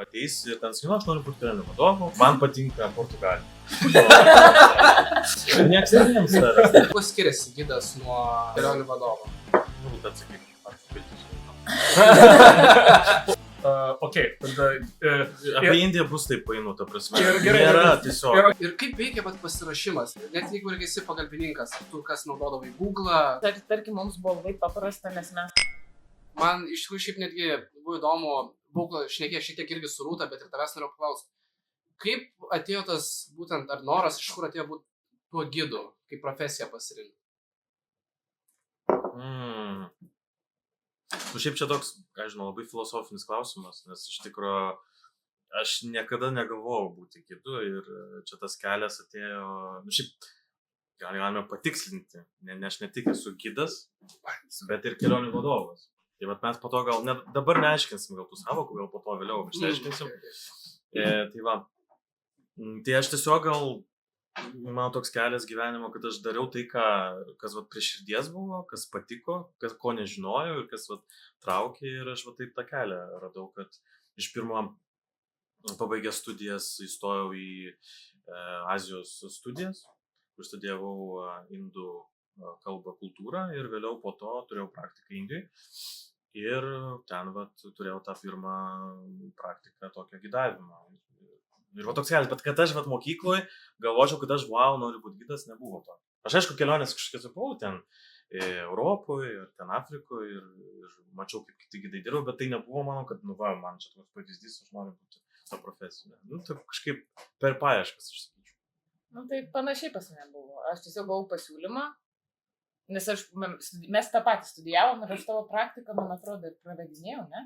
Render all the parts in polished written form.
ateis ir ten sakai, aš noriu būti kelionių vadovu, man patinka Portugalija. Niekas neviems dar. Kuo skiriasi gidas nuo kelionių vadovo? Nu, atsakyk. Tada... Apie Indiją bus taip painu, ta prasme. Gerai. Nėra tiesiog. Ir kaip veikia pasirašymas? Net jeigu esi pagalbininkas, tu kas naudodavai Google. Tarkim, mums buvo labai paprasta, nes mes... Man iš tikrųjų šiaip netgi buvo įdomu, Google šnekėjo šiek tiek irgi su Rūta, bet ir tavęs noriu paklausti. Kaip atėjo tas būtent, ar noras, iš kur atėjo būti tuo gidu, kaip profesiją pasirinkti? Šiaip čia toks, ką žinau, labai filosofinis klausimas, nes iš tikrųjų aš niekada negalvojau būti gidu ir čia tas kelias atėjo, šiaip galime patikslinti, aš ne tik esu gidas, bet ir kelionių vadovas. Tai vat mes po to gal, dabar neaiškinsim gal tų savokų, gal po to vėliau išsiaiškinsim. Tai va, tai aš tiesiog gal, mano toks kelias gyvenimo, kad aš dariau tai, kas vat prie širdies buvo, kas patiko, ko nežinojau ir kas vat traukė ir aš vat taip tą kelią radau, kad iš pirmo pabaigęs studijas įstojau į Azijos studijas, kur studijavau indų kalbą kultūrą ir vėliau po to turėjau praktiką Indijai ir ten vat turėjau tą pirmą praktiką tokią gidavimą. Ir va toks kelias, bet kad aš vat mokykloje galvočiau, kad aš noriu būti gidas, nebuvo to. Aš aišku kelionės kažkokias buvau ten Europoje ir ten Afrikoje ir mačiau, kaip kiti gidai dirba, bet tai nebuvo mano, kad man čia toks pavyzdys, aš noriu būti tą profesiją. Tai kažkaip per paieškas, aš sakyčiau. Tai panašiai pas mane buvo. Aš tiesiog gavau pasiūlymą, nes mes tą patį studijavom ir aš tavo praktiką, man atrodo, ir pravedinėjau, ne?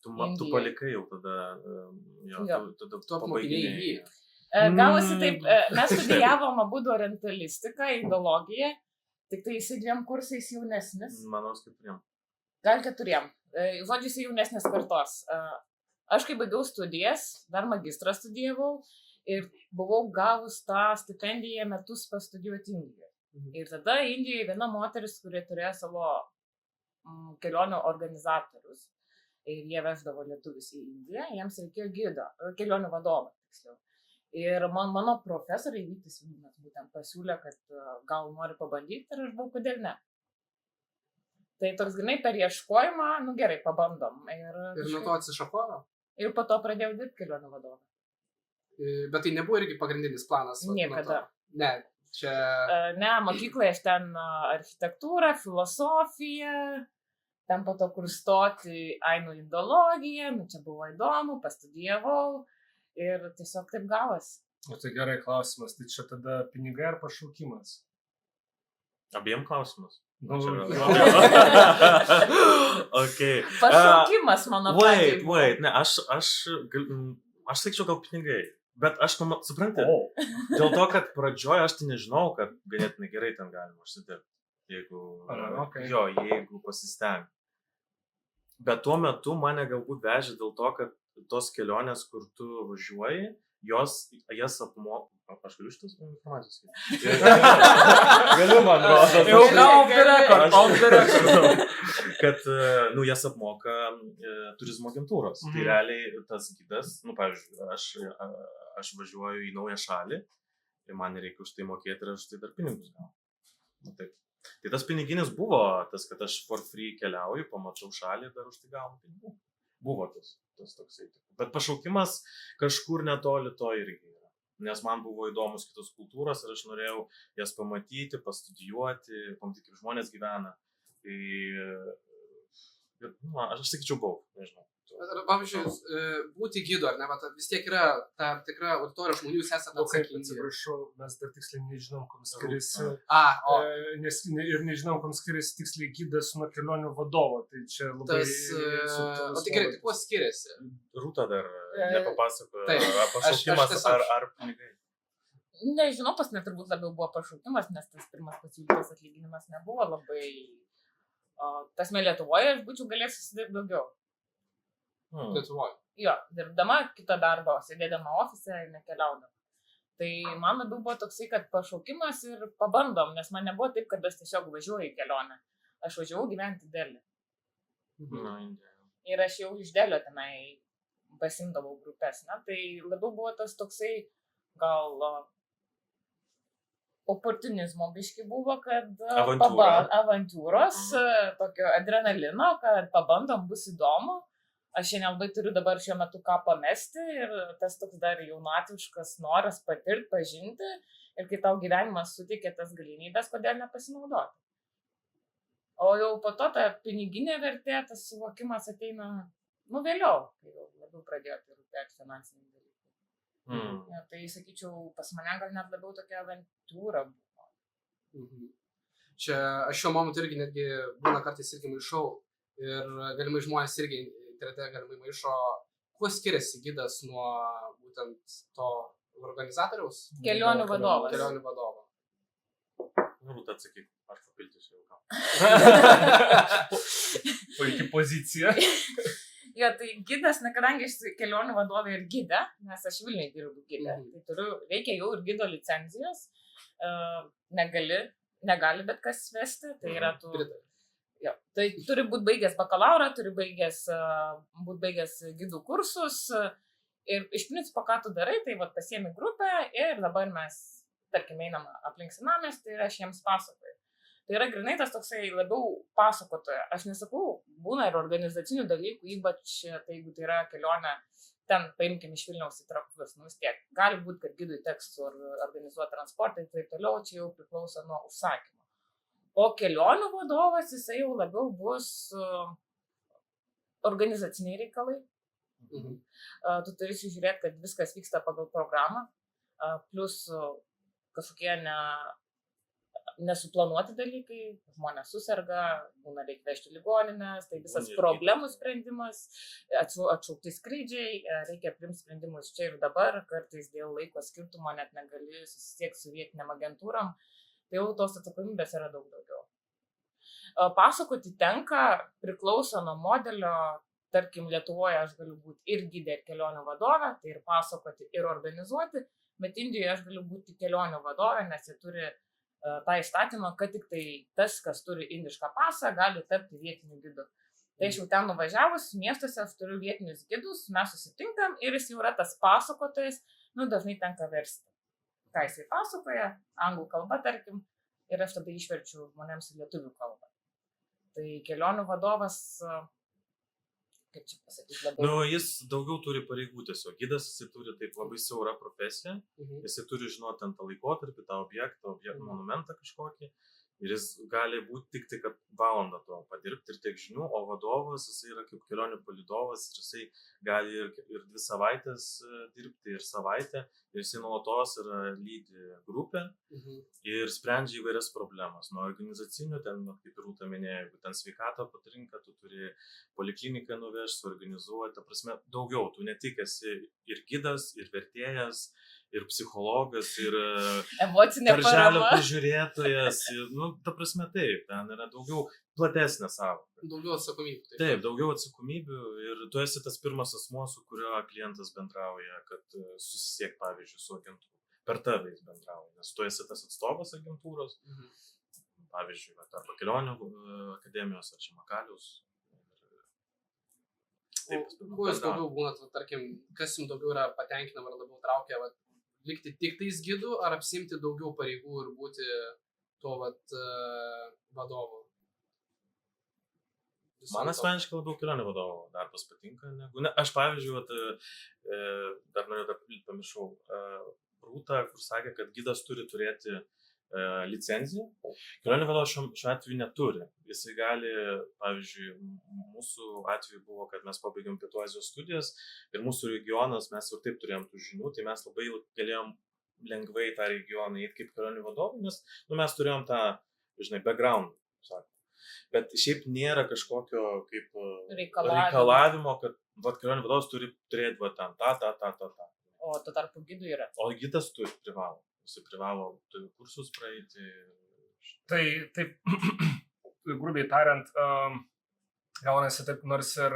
Tu palikai jau tada, tada pabaiginėjai jį. Gavosi taip, mes studijavom abudu orientalistiką, indologiją, tik tai jisai 2 kursais jaunesnis. Manau, 4. Gal 4. Žodžiu, jisai jaunesnės kartos. Aš kai baigiau studijas, dar magistrą studijavau ir buvau gavus tą stipendiją metus pastudijuoti Indijoje. Ir tada Indijoje viena moteris, kuri turėjo savo kelionių organizatorius. Ir jie veždavo lietuvius į Indiją, jiems reikėjo gido, kelionių vadovą, tiksliau. Ir mano profesoriai Vytis Vynas būtent pasiūlė, kad gal nori pabandyti ir aš buvau, kodėl ne. Tai toks grinai per ieškojimą, gerai, pabandom. Ir nuo to atsišakojo? Ir po to pradėjau dirbti kelionių vadovą. Bet tai nebuvo irgi pagrindinis planas? Niekada. Ne, čia... Ne, mokykloje aš ten architektūrą, filosofiją, ten po to kur stoti ainų indologiją, čia buvo įdomu, pastudijavau ir tiesiog taip gavas. O tai gerai klausimas, tai čia tada pinigai ar pašaukimas? Abiem klausimas. Okay. Pašaukimas mano patį. Wait, ne, aš sakyčiau gal pinigai, bet aš, supranti, dėl to, kad pradžioje aš tai nežinau, kad ganėtinai gerai ten galima užsidirbti, jeigu pasistengti. Bet tuo metu mane galbūt vežė dėl to, kad tos kelionės, kur tu važiuoji, jas apmoka. Aš galiu šitas informacijos skaityti? Galiu, man rodo. Kad, jas apmoka turizmo agentūros. Tai realiai tas gidas, pavyzdžiui, aš važiuoju į naują šalį ir man reikia už tai mokėti ir aš tai dar pinigus gaunu. Taip. Tai tas piniginis buvo tas, kad aš for free keliauju, pamačiau šalį ir dar už tai gaunu pinigų. Buvo tas toksai. Bet pašaukimas kažkur netoli to irgi yra. Nes man buvo įdomus kitos kultūros ir aš norėjau jas pamatyti, pastudijuoti, pamatyti, kaip žmonės gyvena. Aš sakyčiau, buvau, nežinau. Pavyzdžiui, būti gidu, ar ne, vis tiek yra tam tikra auditorija žmonių, jūs esate atsakingi. Atsiprašau, mes dar tiksliai nežinom, kam skiriasi. Ir nežinom, kam skiriasi tiksliai gidas nuo kelionių vadovo. Tai čia labai... O tai gerai, tai kuo skiriasi? Rūta dar nepapasakojo, pašaukimas ar pinigai? Nežinau, pas ne turbūt labiau buvo pašaukimas, nes tas pirmas pasiūlytas atlyginimas nebuvo labai... Tasme Lietuvoje aš būčiau galėjęs susidirbti daugiau. Lietuvoje? Jo, dirbdama kitą darbą, sėdėdama ofise ir nekeliaudama. Tai man labiau buvo toksai, kad pašaukimas ir pabandom, nes man nebuvo taip, kad aš tiesiog važiuoju į kelionę. Aš važiavau gyventi Delį. Ir aš jau iš Delio tenai pasimdavau grupės, ne? Tai labiau buvo tas toksai gal oportunizmo biški buvo, kad avantūros, tokio adrenalino, kad pabandom, bus įdomu. Aš šiandien labai turiu dabar šiuo metu ką pamesti ir tas toks dar jaunatviškas noras patirti, pažinti ir kai tau gyvenimas suteikia tas galimybės, kodėl nepasinaudoti. O jau po to ta piniginė vertė, tas suvokimas ateina, vėliau, kai jau labiau pradėjo rūpėti finansiniai dalykai. Ja, tai sakyčiau, pas mane gal net labiau tokia avantūra buvo. Čia aš šiuo momentu irgi netgi būna kartais irgi maišau ir galimai žmonės irgi internete galimai maišo, kuo skiriasi gidas nuo būtent to organizatoriaus? Kelionių vadovas. Kelionių vadovo. Rūta atsakyk, aš papildysiu jau ką. Puikiai pozicija. Jo, tai gidas, kadangi aš kelionių vadovė ir gidė, nes aš Vilniuje dirbu gidė, tai reikia jau ir gido licenzijos, negali bet kas vesti, tai yra tu... Jo, tai turi būti baigęs bakalaurą, turi būti baigęs gidų kursus ir iš principo, ką tu darai, tai pasiemi grupę ir dabar mes, tarkim, einam aplink senamiestį ir aš jiems pasakoju. Tai yra grinai tas toksai labiau pasakotoja. Aš nesakau, būna ir organizacinių dalykų, ypač tai jeigu tai yra kelionė, ten paimkim iš Vilniaus į Trakus, vis tiek. Gali būti, kad gidui teks organizuoti transportą ir taip toliau, čia jau priklauso nuo užsakymo. O kelionių vadovas, jisai jau labiau bus organizaciniai reikalai. Tu turi žiūrėti, kad viskas vyksta pagal programą, plus kažkokie nesuplanuoti dalykai, žmonės suserga, būna reikia vežti ligoninės, tai visas problemų sprendimas, atšaukti skrydžiai, reikia priimti sprendimus čia ir dabar, kartais dėl laiko skirtumo net negali susisiekti su vietiniam agentūram. Tai jau tos atsakomybės yra daug daugiau. Pasakoti tenka, priklauso nuo modelio, tarkim, Lietuvoje aš galiu būti ir gidė, ir kelionių vadovė, tai ir pasakoti, ir organizuoti, bet Indijoje aš galiu būti kelionių vadovė, nes jie turi tą įstatymą, kad tik tai tas, kas turi indišką pasą, gali tapti vietiniu gidu. Tai aš jau ten nuvažiavus, miestuose aš turiu vietinius gidus, mes susitinkam ir jis jau yra tas pasakotojas, dažnai tenka versti. Ką jisai pasakoja, anglų kalba, tarkim, ir aš tada išverčiu žmonėms į lietuvių kalbą. Tai kelionių vadovas, kaip čia pasakyti, labiau... Jis daugiau turi pareigų tiesiog. Gidas, jisai turi taip labai siaurą profesiją, jisai turi žinoti ten tą laikotarpį, tą objektą, monumentą kažkokį. Ir jis gali būti tik kad valandą to padirbti ir tiek žinių, o vadovas, jisai yra kaip kelionių palydovas ir jisai gali ir 2 savaitės dirbti, ir savaitę, ir jisai nuolatos lydi grupę ir sprendžia įvairias problemas. Nuo organizacinių, ten, kaip ir Rūta minėjo, jeigu ten sveikatą patrinka, tu turi polikliniką nuvežti, suorganizuoti, ta prasme, daugiau, tu ne tik esi ir gidas, ir vertėjas, ir psichologas, ir darželio prižiūrėtojas, ta prasme taip, ten yra daugiau platesnė sąvoka. Daugiau atsakomybių. Taip, daugiau atsakomybių ir tu esi tas pirmas asmuo, su kuriuo klientas bendrauja, kad susisiek, pavyzdžiui, su agentūra. Per tave jis bendrauja, nes tu esi tas atstovas agentūros, pavyzdžiui, arba kelionių akademijos, ar Šimakalius. Kuo jūs daugiau būnat, tarkim, kas jums daugiau yra patenkinama ar labiau traukia, likti tik tais gidu, ar apsimti daugiau pareigų ir būti to vadovu? Man asmeniškai labiau kelionių vadovo darbas patinka negu... Aš, pavyzdžiui, dar pamiršau Rūtą, kur sakė, kad gidas turi turėti licenciją. Kelionių vadovas šiuo atveju neturi. Jisai gali, pavyzdžiui, mūsų atveju buvo, kad mes pabaigėm Pietų Azijos studijas ir mūsų regionas, mes ir taip turėjom tų žinių, tai mes labai galėjom lengvai tą regioną įeiti kaip kelionių vadovai, nes mes turėjom tą, background, sako. Bet šiaip nėra kažkokio kaip reikalavimo, kad kelionių vadovas turi turėti tą. O tuo tarpu gidų yra. O gidas turi privalo. Jisai privalo kursus praeiti. Tai taip, grubiai tariant, gaunasi taip, nors ir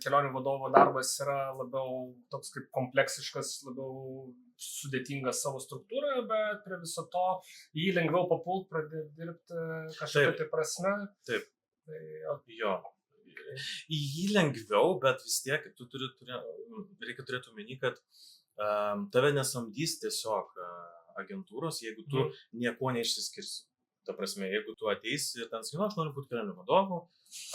kelionių vadovo darbas yra labiau toks kaip kompleksiškas, labiau sudėtingas savo struktūroje, bet prie viso to jį lengviau papult, pradėti dirbti kažkokia tai prasme. Taip. Jo. į jį lengviau, bet vis tiek reikia turėti omeny, kad tave nesamdys tiesiog agentūros, jeigu tu nieko neišsiskirsi. Ta prasme, jeigu tu ateisi ir ten sakai, aš noriu būti kelionių vadovu,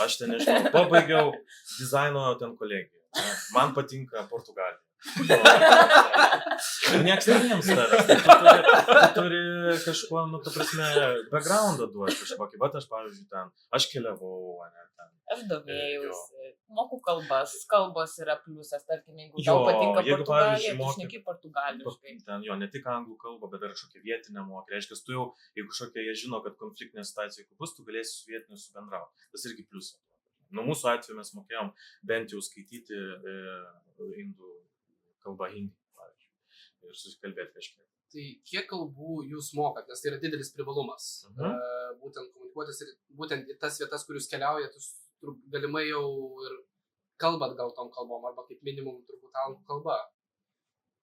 aš ten, nežinau, pabaigiau dizaino ten kolegiją. Man patinka Portugalija. Niekas nemiems tavęs. Tu turi kažkuo, ta prasme, backgroundą duoti kažkokį. Bet aš, pavyzdžiui, ten, aš keliavau, ne, ten. Aš domėjausi, moku kalbos yra pliusas, tarkim, jeigu tau patinka Portugalija, tu šneki portugališkai. Ten jo, ne tik anglų kalba, bet ir kažkokia vietinė mokė. Reiškia, tu jau, jeigu kažkokia jie žino, kad konfliktinė situacija bus, tu galėsi su vietiniu subendrauti. Tas irgi pliusas. Nu, mūsų atveju mes mokėjom bent jau skaityti indų kalbą hindi, pavyzdžiui, ir susikalbėti kažkiek. Tai kiek kalbų jūs mokat, nes tai yra didelis privalumas. Būtent komunikuotis ir būtent į tas vietas, kur jūs keliaujat, jūs galimai jau ir kalbat gal tom kalbom, arba kaip minimum turbūt anglų kalba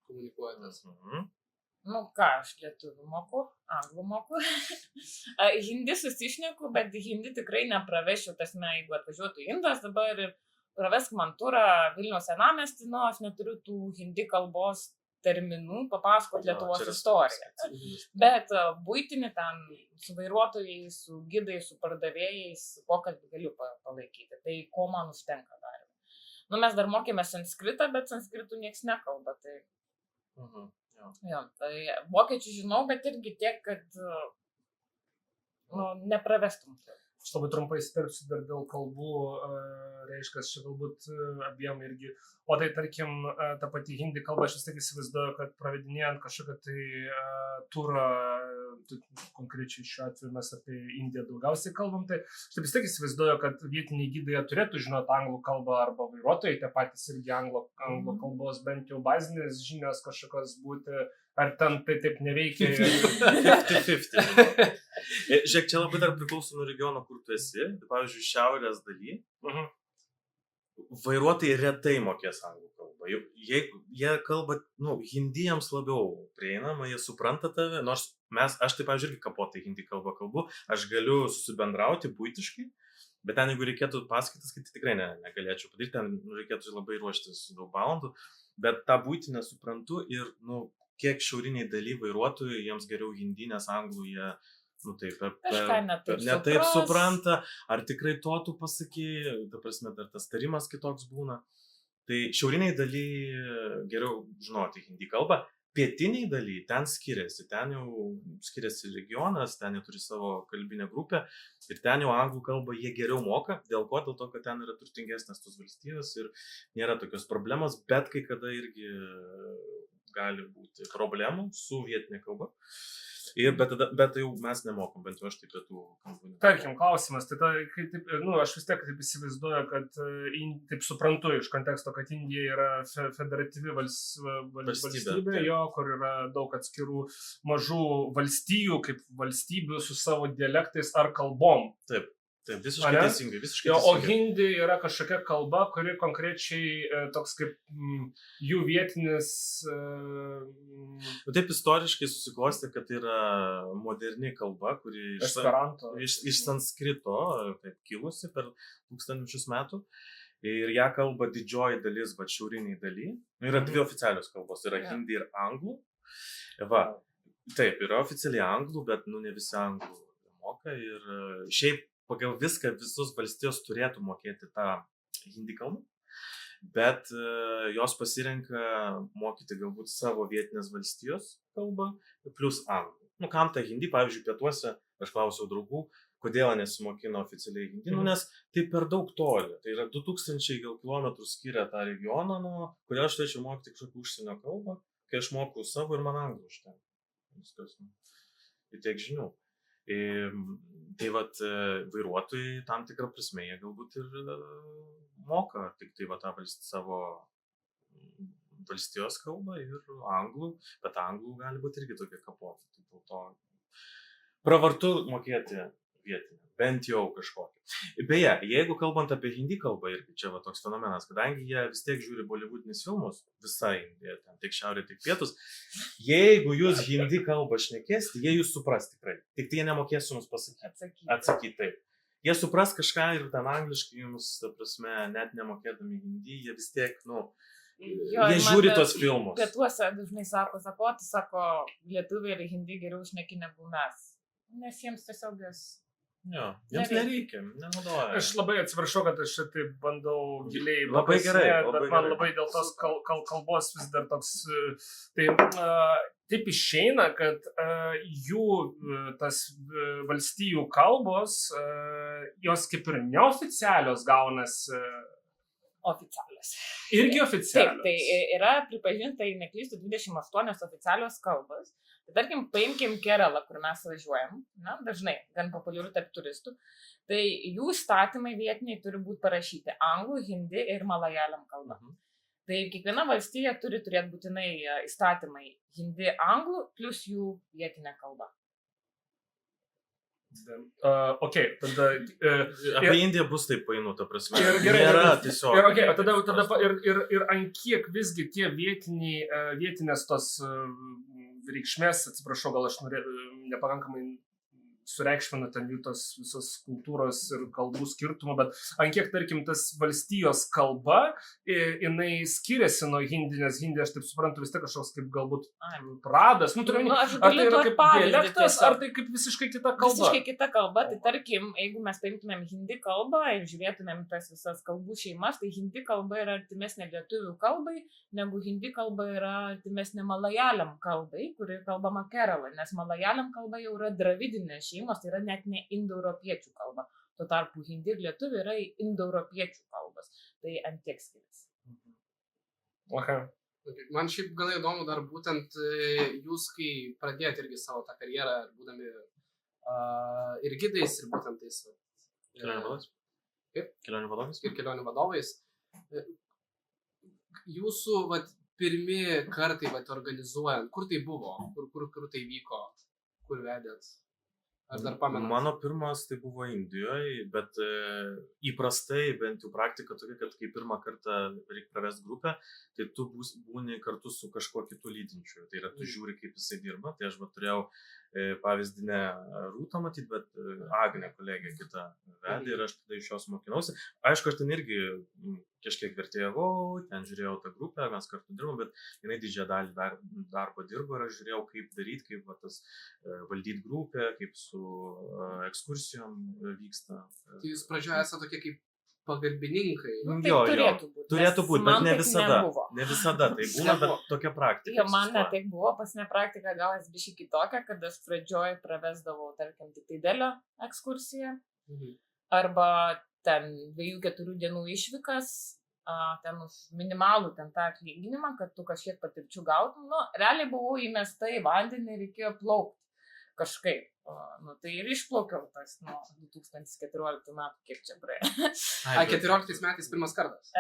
komunikuojatės. Nu ką, aš lietuvių moku, anglų moku. Hindi susišneku, bet hindi tikrai nepravešiu, tasme, jeigu atvažiuotų Indas dabar ir pravesk man turą Vilniaus senamiestį, nu, aš neturiu tų hindi kalbos terminų papasakot Lietuvos istoriją. Bet buitinį ten su vairuotojais, su gidais, su pardavėjais pokalbį galiu palaikyti. Tai ko man užtenka dar. Nu, mes dar mokėmės sanskritą, bet sanskritų nieks nekalba. Tai... Jo, tai vokiečių žinau, bet irgi tiek, kad nepravestum. Aš labai trumpai įsiterpsiu dar dėl kalbų, reiškia, čia galbūt abiem irgi. O tai, tarkim, ta pati hindi kalba, aš vis tiek įsivaizduoju, kad pravedinėjant kažkokią tai turą, konkrečiai šiuo atveju mes apie Indiją daugiausiai kalbam, tai aš vis tiek įsivaizduoju, kad vietiniai gidai turėtų žinoti anglų kalbą arba vairuotojai, tie patys irgi anglų kalbos, bent jau bazinės žinios kažkokios būti, ar ten tai taip neveikia. 50-50. Žiūrėk, čia labai dar priklauso nuo regiono, kur tu esi. Pavyzdžiui, šiaurės daly. Vairuotojai retai mokės anglų kalbą. Jie kalba, hindi jiems labiau prieinama, jie supranta tave. Nors aš taip, pavyzdžiui, irgi kapotai hindi kalbą kalbu. Aš galiu susibendrauti buitiškai, bet ten, jeigu reikėtų paskaitas, tai tikrai negalėčiau padaryti. Ten reikėtų labai ruoštis daug valandų. Bet tą buitinę suprantu ir, kiek šiauriniai daly vairuotojų, jiems geriau hindi, nes anglų jie, netaip supranta, ar tikrai to tu pasakai, ta prasme, dar tas tarimas kitoks būna. Tai šiauriniai daly geriau žinoti hindi kalbą, pietiniai daly ten skiriasi, ten jau skiriasi regionas, ten jie turi savo kalbinę grupę ir ten jau anglų kalbą jie geriau moka, dėl ko? Dėl to, kad ten yra turtingesnės tos valstijos ir nėra tokios problemos, bet kai kada irgi gali būti problemų su vietinė kalba. Bet jau mes nemokom, bent jau aš taip pietų kalbų. Tarkim, klausimas, aš vis tiek taip įsivaizduoju, kad taip suprantu iš konteksto, kad Indija yra federatyvi valstybė, kur yra daug atskirų mažų valstijų, kaip valstybių su savo dialektais ar kalbom. Taip. Taip, visiškai teisingai. O hindi yra kažkokia kalba, kuri konkrečiai toks kaip jų vietinis... Taip istoriškai susiklostė, kad tai yra moderni kalba, kuri iš sanskrito kilusi per tūkstančius metų. Ir ją kalba didžioji dalis, bet šiauriniai daly. Yra dvi oficialios kalbos, yra hindi ir anglų. Taip, yra oficialiai anglų, bet ne visi anglų moka. Ir šiaip pagal viską visus valstijos turėtų mokėti tą hindi kalbą, bet jos pasirenka mokyti galbūt savo vietinės valstijos kalbą plus anglų. Kam ta hindi, pavyzdžiui, pietuose, aš klausiau draugų, kodėl nesimokino oficialiai hindi, nes tai per daug toli. Tai yra 2000 kilometrų skiria tą regioną, kodėl aš turėčiau mokyti kažkokią užsienio kalbą, kai aš moku savo ir man anglų užtenka. Tai tiek žinių. Tai vairuotojai tam tikrą prasme jie galbūt ir moka tik tai tą savo valstijos kalbą ir anglų, bet anglų gali būti irgi tokia kapota. Dėl to pravartu mokėti vietinę, bent jau kažkokį. Beje, jeigu kalbant apie hindi kalbą, irgi čia toks fenomenas, kadangi jie vis tiek žiūri bolivudinius filmus, visai Indija, tiek šiaurė, tiek pietus, jeigu jūs hindi kalbą šnekėsite, jie jūs supras tikrai. Tik tai jie nemokės jums atsakyti taip. jie supras kažką ir ten angliškai jums, ta prasme, net nemokėdami hindi, jie vis tiek, jie žiūri tos filmus. Pietuose dažnai sako, tu sako, lietuviai ir hindi geriau šneki negu mes. Nes jiems tiesiog Jo, jiems nereikia, nenaudoja. Aš labai atsiprašau, kad aš šitaip bandau giliai. Labai gerai. Bet man labai dėl tos kalbos vis dar toks. Taip išeina, kad jų tas valstijų kalbos, jos kaip ir neoficialios gaunasi. Oficialios. Irgi oficialios. Taip, tai yra pripažinta, jei neklystu, 28 oficialios kalbos. Tai tarkim, paimkim Keralą, kur mes važiuojam, dažnai, gan populiarų tarp turistų, tai jų statymai vietiniai turi būti parašyti anglų, hindi ir malajalam kalba. Tai kiekviena valstija turi turėti būtinai įstatymai hindi, anglų, plus jų vietinė kalba. Tada... Apie Indiją bus taip painu, ta prasme. Nėra tiesiog. Ir ant kiek visgi tie vietinės tos reikšmės, atsiprašau, gal aš nepakankamai sureikšminu ten jų tos visos kultūros ir kalbų skirtumų, bet ant kiek, tarkim, tas valstijos kalba, jinai skiriasi nuo hindi, nes hindi, aš taip suprantu, vis tiek kažkoks kaip galbūt pradas, ar tai yra kaip dialektas, ar tai kaip visiškai kita kalba? Visiškai kita kalba, tai tarkim, jeigu mes paimtumėm hindi kalbą ir žiūrėtumėm tas visas kalbų šeimas, tai hindi kalba yra artimesnė lietuvių kalbai, negu hindi kalba yra artimesnė malajalam kalbai, kuri kalbama Kerala, nes malajalam kalba jau yra dravidinė šeimos, tai yra net ne indoeuropiečių kalba. Tuo tarpu hindi ir lietuvių yra indoeuropiečių kalbos. Tai ant tiek skiriasi. Man šiaip gana įdomu dar būtent jūs, kai pradėjote irgi savo tą karjerą, būdami ir gidais, ir būtent tais kelionių vadovais. Jūsų pirmi kartai organizuojant, kur tai buvo, kur tai vyko, kur vedėt? Ar dar pamenat? Mano pirmas tai buvo Indijoje, bet įprastai bent jau praktika tokia, kad kai pirmą kartą reikia pravesti grupę, tai tu būni kartu su kažkuo kitu lydinčiu. Tai yra, tu žiūri, kaip jisai dirba. Tai aš turėjau pavyzdį ne Rūtą matyti, bet Agnę kolegę kitą vedė ir aš tada iš jos mokinausi. Aišku, aš ten irgi kažkiek vertėjau, ten žiūrėjau tą grupę, mes kartu dirbom, bet jinai didžiąją dalį darbo dirbo ir aš žiūrėjau, kaip daryti, kaip tas valdyti grupę, kaip su ekskursijom vyksta. Tai jūs pradžioje esate tokie kaip pagalbininkai. Turėtų būti, bet ne visada. Ne visada tai būna, bet tokia praktika. Man netaip buvo, pasinė praktika gavęs biškai kitokia, kad aš pradžioj pravesdavau, tarkim, tik tai Delio ekskursiją, arba ten 2-4 dienų išvykas, ten už minimalų ten tą atlyginimą, kad tu kažkiek patirčių gautum. Realiai buvau įmesta į vandenį ir reikėjo plaukti kažkaip. Tai ir išplaukiau tas nuo 2014 metų, kiek čia praėjo. 14 metais pirmas kartas?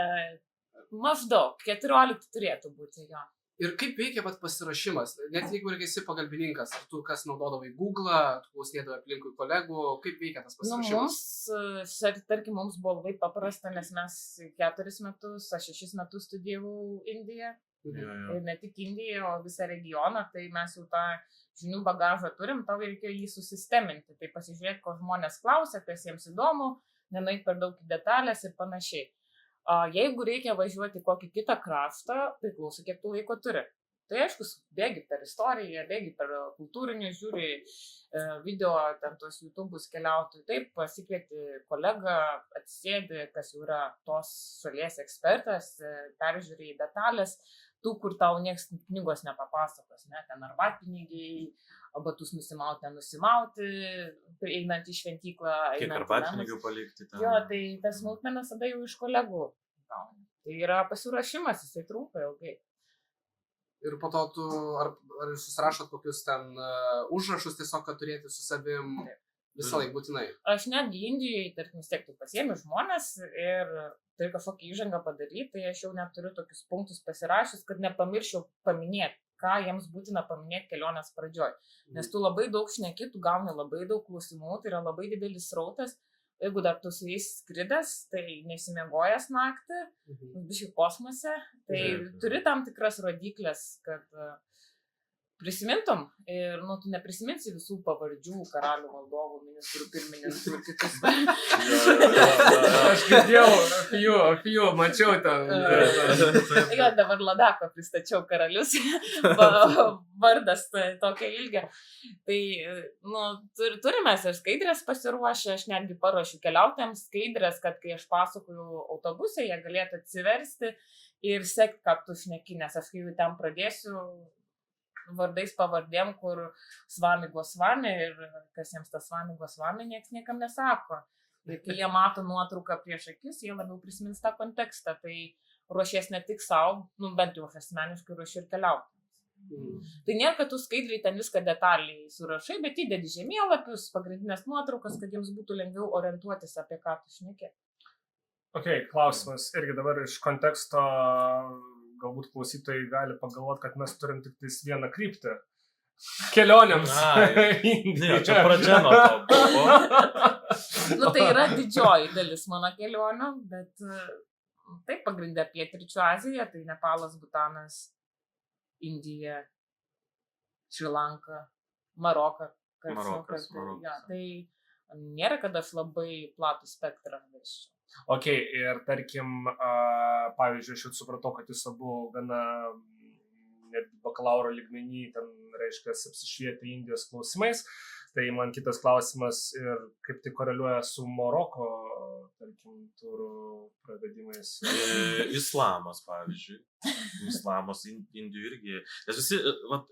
Maždaug, 14 turėtų būti, jo. Ir kaip veikia pasiruošimas? Net jeigu ir esi pagalbininkas, ar tu kas naudodavai Google, tu klausinėdavai aplinkui kolegų, kaip veikia tas pasiruošimas? Tarkim, mums buvo labai paprasta, nes mes 4 metus, aš 6 metus studijavau Indiją. Ir ne tik Indiją, o visą regioną, tai mes jau tą žinių bagažą turim, tau reikėjo jį susisteminti, tai pasižiūrėti, ko žmonės klausia, kas jiems įdomu, nenueiti per daug į detalės ir panašiai. Jeigu reikia važiuoti kokį kitą kraštą, priklauso, kiek tu laiko turi. Tai aišku, bėgi per istoriją, bėgi per kultūrinius, žiūri video, ten tos YouTube'us keliautojų, taip, pasikvieti kolegą, atsisėdi, kas jau yra tos šalies ekspertas, peržiūri detalės, tų, kur tau nieks knygos nepapasakos, ne, ten arbatpinigiai, batus nusimauti, nenusimauti, einant į šventyklą. Kiek arbatpinigių palikti ten. Jo, tai tas smulkmenas tada jau iš kolegų gauni. Tai yra pasiruošimas, jisai trunka ilgai. Ir po to tu, ar susirašot kokius ten užrašus tiesiog, kad turėti su savim visą laiką būtinai? Aš netgi Indijoje, tarkim, vis tiek tu pasiemi žmonės ir turi kažkokį įžangą padaryti, tai aš jau net turiu tokius punktus pasirašęs, kad nepamirščiau paminėti, ką jiems būtina paminėti kelionės pradžioj. Nes tu labai daug šneki, tu gauni labai daug klausimų, tai yra labai didelis srautas. Jeigu dar tu su jais skridęs, tai nesimiegojęs naktį, biškai kosmose, tai turi tam tikras rodiklės, kad prisimintum ir, tu neprisiminsi visų pavardžių, karalių, valdovų, ministrų, pirmininkų ir kitus. Aš girdėjau, apie jų, mačiau ten. Jo, dabar Ladako pristačiau karalius, vardas tokia ilgia. Tai, turime ir skaidrės pasiruošę, aš netgi paruošiu keliautojams skaidrės, kad kai aš pasakoju autobusą, jie galėtų atsiversti ir sekti, ką tu šneki, nes aš kai jau ten pradėsiu vardais pavardėm, kur Svami Gosvami ir kas jiems tas Svami Gosvami, nieks niekam nesako. Ir kai jie mato nuotrauką prieš akis, jie labiau prisimins tą kontekstą. Tai ruošies ne tik savo, bent jau aš asmeniškai ruošiu ir keliautojams. Tai nėra, kad tu skaidriai ten viską detaliai surašai, bet įdedi žemėlapius, pagrindinės nuotraukas, kad jiems būtų lengviau orientuotis, apie ką tu šneki. Ok, klausimas. Irgi dabar iš konteksto galbūt klausytojai gali pagalvoti, kad mes turim tik tais vieną kryptį. Kelionėms. Ne, čia pradžia nuo to buvo. Tai yra didžioji dalis mano kelionių, bet taip pagrindė Pietryčių Azija, tai Nepalas, Butanas, Indija, Šri Lanka, Marokas. Ja, tai nėra, kad aš labai platų spektrą vežčiau. Ok, ir tarkim, pavyzdžiui, aš jau supratau, kad jūs abu gana net bakalauro lygmenį, ten reiškia, apsišvietę Indijos klausimais. Tai man kitas klausimas ir kaip tai koreliuoja su Maroko, tarkim, turų pravedimais. Islamas, pavyzdžiui. Islamas Indijų irgi. Nes visi,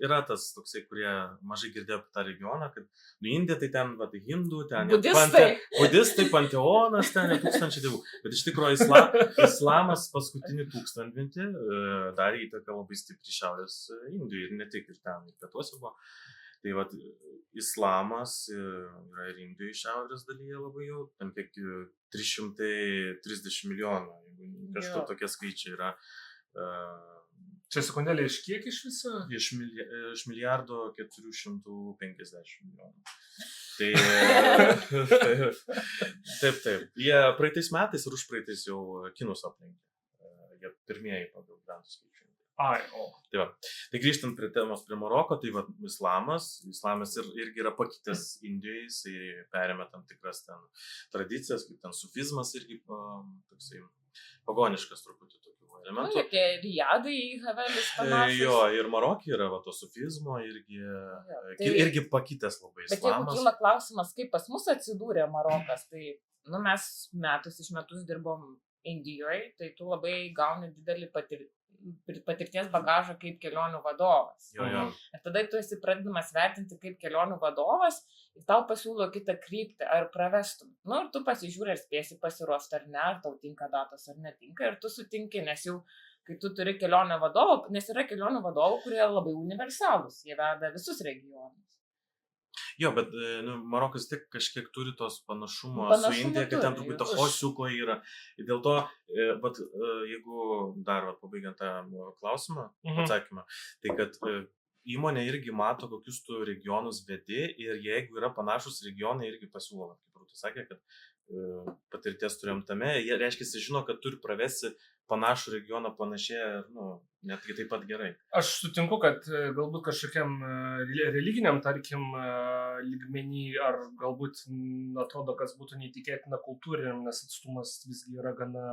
yra tas toksai, kurie mažai girdėjo apie tą regioną, kad Indija tai ten, hindų, ten budistai, panteonas, ten 1000 dievų. Bet iš tikrųjų islamas paskutinį 1000-metį darė įtaką labai stipriai Šiaurės Indijai ir ne tik ir ten, ir pietuose buvo. Tai islamas yra ir Indijoje šiaurės dalyje labai jau, ten kiek 330 milijonų, jeigu kažkur tokie skaičiai yra. Čia sekundėlė iš kiek iš viso? Iš milijardo 450 milijonų. Tai taip. Jie praeitais metais ir užpraeitais jau kinus aplenkė. Jie pirmieji pagal gyventojų skaičių. Tai grįžtant prie temos prie Maroko, tai islamas irgi yra pakitęs Indijoje, jisai perėmė tam tikras ten tradicijas, kaip ten sufizmas irgi toksai pagoniškas truputį tokių elementų. Tokie riadai, havelis panašus. Jo, ir Marokė yra to sufizmo irgi pakitęs labai islamas. Bet jeigu kyla klausimas, kaip pas mus atsidūrė Marokas, tai mes metus iš metus dirbom Indijoje, tai tu labai gauni didelį patirties bagažą kaip kelionių vadovas. Ir tada tu esi pradedamas vertinti kaip kelionių vadovas ir tau pasiūlo kitą kryptį, ar pravestum. Ir tu pasižiūrė, ar spėsi pasiruošti ar ne, ar tau tinka datos ar netinka, ir tu sutinki, nes jau, kai tu turi kelionių vadovą, nes yra kelionių vadovų, kurie labai universalūs, jie veda visus regionus. Jo, bet Marokas tik kažkiek turi tos panašumo su Indija, kad ten truputį hosiuko yra. Ir dėl to, jeigu dar pabaigiant tą klausimą, atsakymą, tai kad įmonė irgi mato, kokius tu regionus vedi ir jeigu yra panašus regionai, irgi pasiūlo, kaip Rūta sakė, kad patirties turėjom tame, jie reiškia, žino, kad turi pravesti panašų regioną panašiai, netgi taip pat gerai. Aš sutinku, kad galbūt kažkokiam religiniam, tarkim, lygmenį, ar galbūt atrodo, kas būtų neįtikėtina kultūriniam, nes atstumas visgi yra gana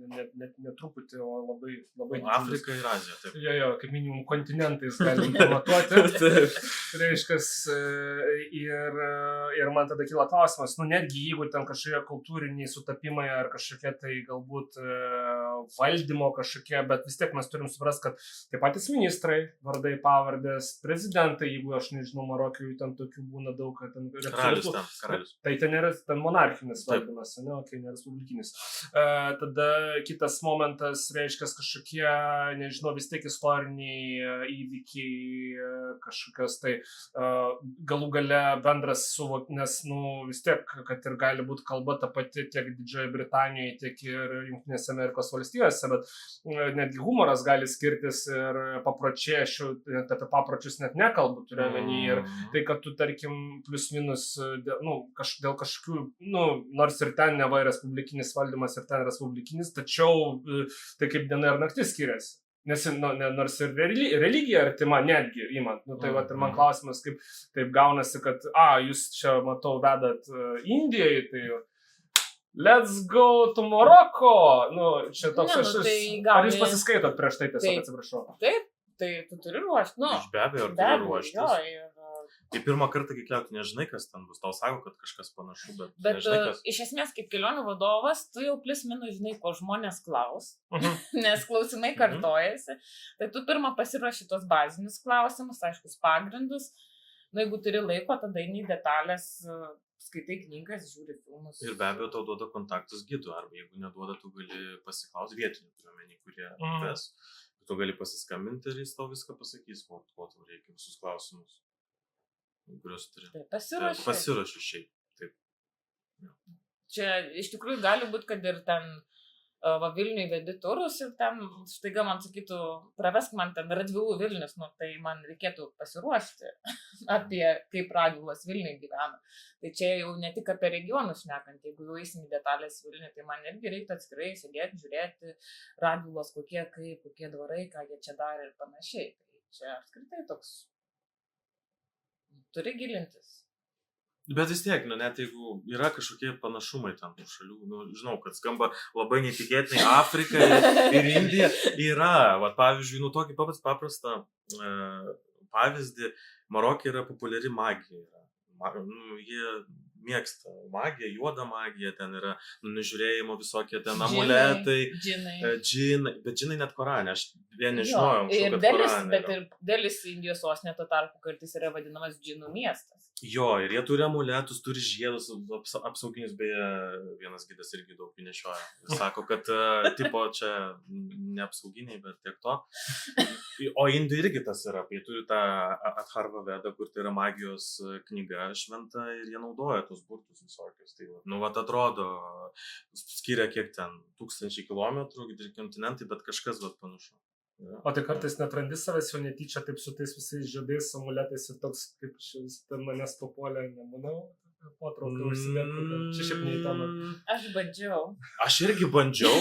netruputį, o labai didžiulis. Afrika ir Azija, taip. Jo, kaip minimum kontinentais galim pamatuoti. Reiškas, ir man tada kyla klausimas, netgi jeigu ten kažkokie kultūriniai sutapimai ar kažkokie tai galbūt valdymo kažkokie, bet vis tiek mes turim suprasti, kad tie patys ministrai, vardai, pavardės, prezidentai, jeigu aš nežinau, Marokijų ten tokių būna daug, kad ten karalius. Tai ten yra ten monarchinis valdymas, ne respublikinis. Tada kitas momentas, reiškia kažkokie, nežinau, vis tiek istoriniai įvykiai, kažkokios tai galų gale bendras suvokimas, vis tiek, kad ir gali būti kalba ta pati tiek Didžiojoje Britanijoje, tiek ir Jungtinėse Amerikos valstijose, bet netgi humoras gali skirtis ir papročiai, aš apie papročius net nekalbu, turiu omeny, ir tai, kad tu, tarkim, plius minus, dėl kažkokių, nors ir ten neva respublikinis valdymas ir ten respublikinis, tačiau tai kaip diena ir naktis skiriasi. Nes nors ir religija artima netgi imant. Nu, tai vat, ir man klausimas, kaip taip gaunasi, kad, jūs čia, matau, vedat Indijai, tai let's go to Morocco. Nu, čia toks ar jūs pasiskaitot prieš tai, tiesiog atsiprašau? Taip, tai tu turi ruošti. Nu, be abejo, turi ruoštis. Jo, Tai pirmą kartą, kai keliauti, nežinai, kas ten bus. Tau sako, kad kažkas panašu, bet nežinai, kas. Iš esmės, kaip kelionių vadovas, tu jau plius minus žinai, ko žmonės klaus, nes klausimai kartojasi. Tai tu pirmą pasiruoši tos bazinius klausimus, aiškus pagrindus. Na, jeigu turi laiko, tada eini detalės, skaitai knygas, žiūri filmus. Ir be abejo, tau duoda kontaktus gidų, arba jeigu neduoda, tu gali pasiklausti vietinių turiuomenį, kurie ves. Tu gali pasiskambinti ir jis tau viską pasakys, ko tau reikia, visus klausimus. Kuriuos turi. Pasiruošiu šiaip. Taip. Ja. Čia iš tikrųjų gali būti, kad ir ten Vilniui vedi turus ir ten staiga man sakytų, pravesk man ten Radvilų Vilnius, nu, tai man reikėtų pasiruošti apie kaip Radvilos Vilniui gyvena. Tai čia jau ne tik apie regionus šnekant, jeigu jau eisim į detalės Vilniui, tai man irgi reiktų atskirai sėdėti, žiūrėti Radvilos kokie dvarai, ką jie čia darė ir panašiai. Tai čia apskritai toks turi gilintis. Bet vis tiek, net jeigu yra kažkokie panašumai tam tų šalių, žinau, kad skamba labai netikėtinai Afrika ir Indija, yra, pavyzdžiui, tokį paprastą pavyzdį, Maroke yra populiari magija. Jie mėgsta magiją, juodą magiją, ten yra nužiūrėjimo visokie ten amuletai, džinai, bet džinai net Korane, aš vien nežinojau, kad Korane. Bet ir Delis Indijos sostinė tuo tarpu kartais yra vadinamas džinų miestas. Jo, ir jie turi amuletus, turi žiedus, apsauginius, beje, vienas gidas irgi daug nešioja. Sako, kad tipo čia neapsauginiai, bet tiek to. O Indų irgi tas yra, jie turi tą Atharva Vedą, kur tai yra magijos knyga šventa ir jie naudoja tos burtus visokius. Tai, atrodo, skiria kiek ten 1000 kilometrų, kontinentai, bet kažkas panašu. Ja. O tai kartais netrandi savęs jau netyčia taip su tais visais žiedais, amuletais ir toks, kaip šis ten manęs papuolė, nemanau, potrauką užsidėti. Čia šiaip neįtama. Aš bandžiau. Aš irgi bandžiau.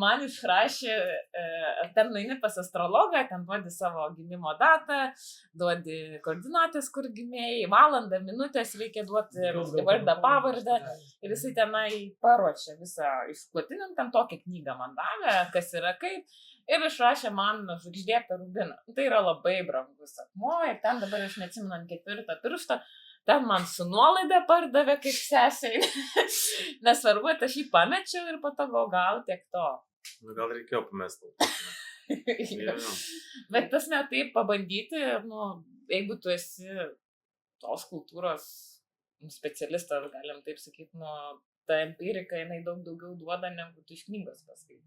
Man išrašė, ten nueini pas astrologą, ten duodi savo gimimo datą, duodi koordinatės, kur gimėjai, valandą, minutės reikia duoti vardą, pavardę ir jisai tenai paruošė visą išplatinant, ten tokią knygą man davė, kas yra kaip, ir išrašė man žvaigždėtą rubiną. Tai yra labai brangus akmuo ir ten dabar aš neatsimenu ant 4 piršto, ten man su nuolaida pardavė kaip sesiai. Nesvarbu, aš jį pamečiau ir po to gal tiek to. Gal reikėjo pamesti. Bet tas ne taip pabandyti, jeigu tu esi tos kultūros specialistas, galim taip sakyti, ta empirika, jinai daug daugiau duoda, negu tu iš knygos paskaitys.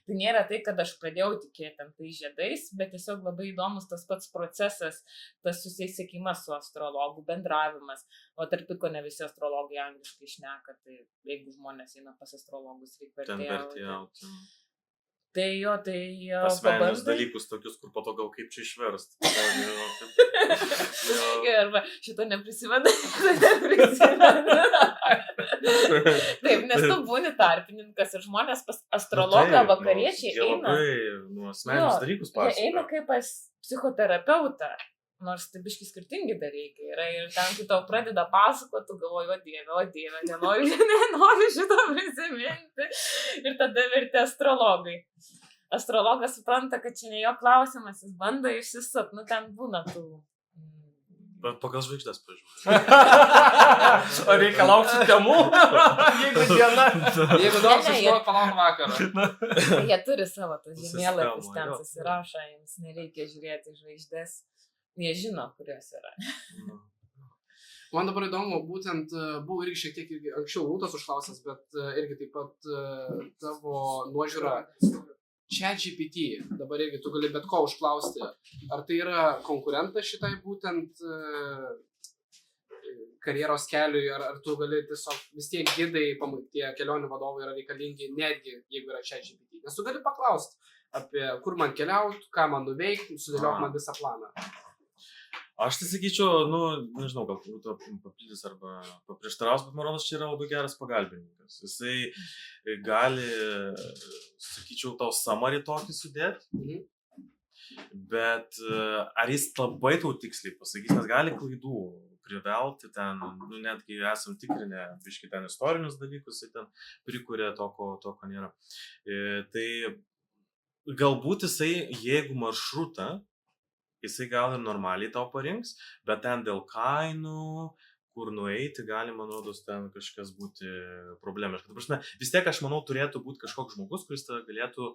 Tai nėra tai, kad aš pradėjau tikėti tai žiedais, bet tiesiog labai įdomus tas pats procesas, tas susisiekimas su astrologu, bendravimas. O tarp ko ne visi astrologai angliškai šneka, tai jeigu žmonės eina pas astrologus, reikia vertėjauti. Tai jo, asmeninius dalykus tokius, kur po to gal kaip čia išverst. Arba šito neprisimenu. Taip, nes tu būni tarpininkas ir žmonės pas astrologą vakariečiai eina. Jie labai asmeninius dalykus pasakoja. Jie eina kaip pas psichoterapeutą. Nors tai biškai skirtingi dalykai yra ir ten, kai tau pradeda pasakoti, tu galvoji, o dieve, nenoriu šito prisiminti. Ir tada verti astrologai. Astrologas supranta, kad čia ne jo klausimas, jis bando išsisut, ten būna tų. Bet pagal žvaigždės pažiūrėjau. O reikia laukti temų, jeigu diena. Jeigu daug sužinot, palauk vakarą. Jie turi savo tos žemėlapius ten susirašą, jiems nereikia žiūrėti žvaigždės. Jie žino, kurios yra. Man dabar įdomu, būtent buvo irgi šiek tiek anksčiau Rūtas užklausęs, bet irgi taip pat tavo nuožiūra ChatGPT. Dabar irgi tu gali bet ko užklausti. Ar tai yra konkurentas šitai būtent karjeros keliui, ar tu gali tiesiog vis tiek gidai, tie kelionių vadovai yra reikalingi, netgi jeigu yra ChatGPT. Nes tu gali paklausti apie kur man keliauti, ką man nuveikti, sudėliok man visą planą. Aš tai sakyčiau, nu, nežinau, gal būtų papildys arba paprieštaraus, bet Maronas čia yra labai geras pagalbininkas. Jisai gali, sakyčiau, tau summary tokį sudėti, bet ar jis labai tau tiksliai pasakys, nes gali klaidų privelti ten, nu, netgi esam tikrinę biškai ten istorinius dalykus, jis ten prikuria to, ko nėra. Tai galbūt jisai, jeigu maršrutą, jisai gal ir normaliai tau parinks, bet ten dėl kainų, kur nueiti, gali, man rodos, ten kažkas būti problemiška. Ta prasme, vis tiek, aš manau, turėtų būti kažkoks žmogus, kuris galėtų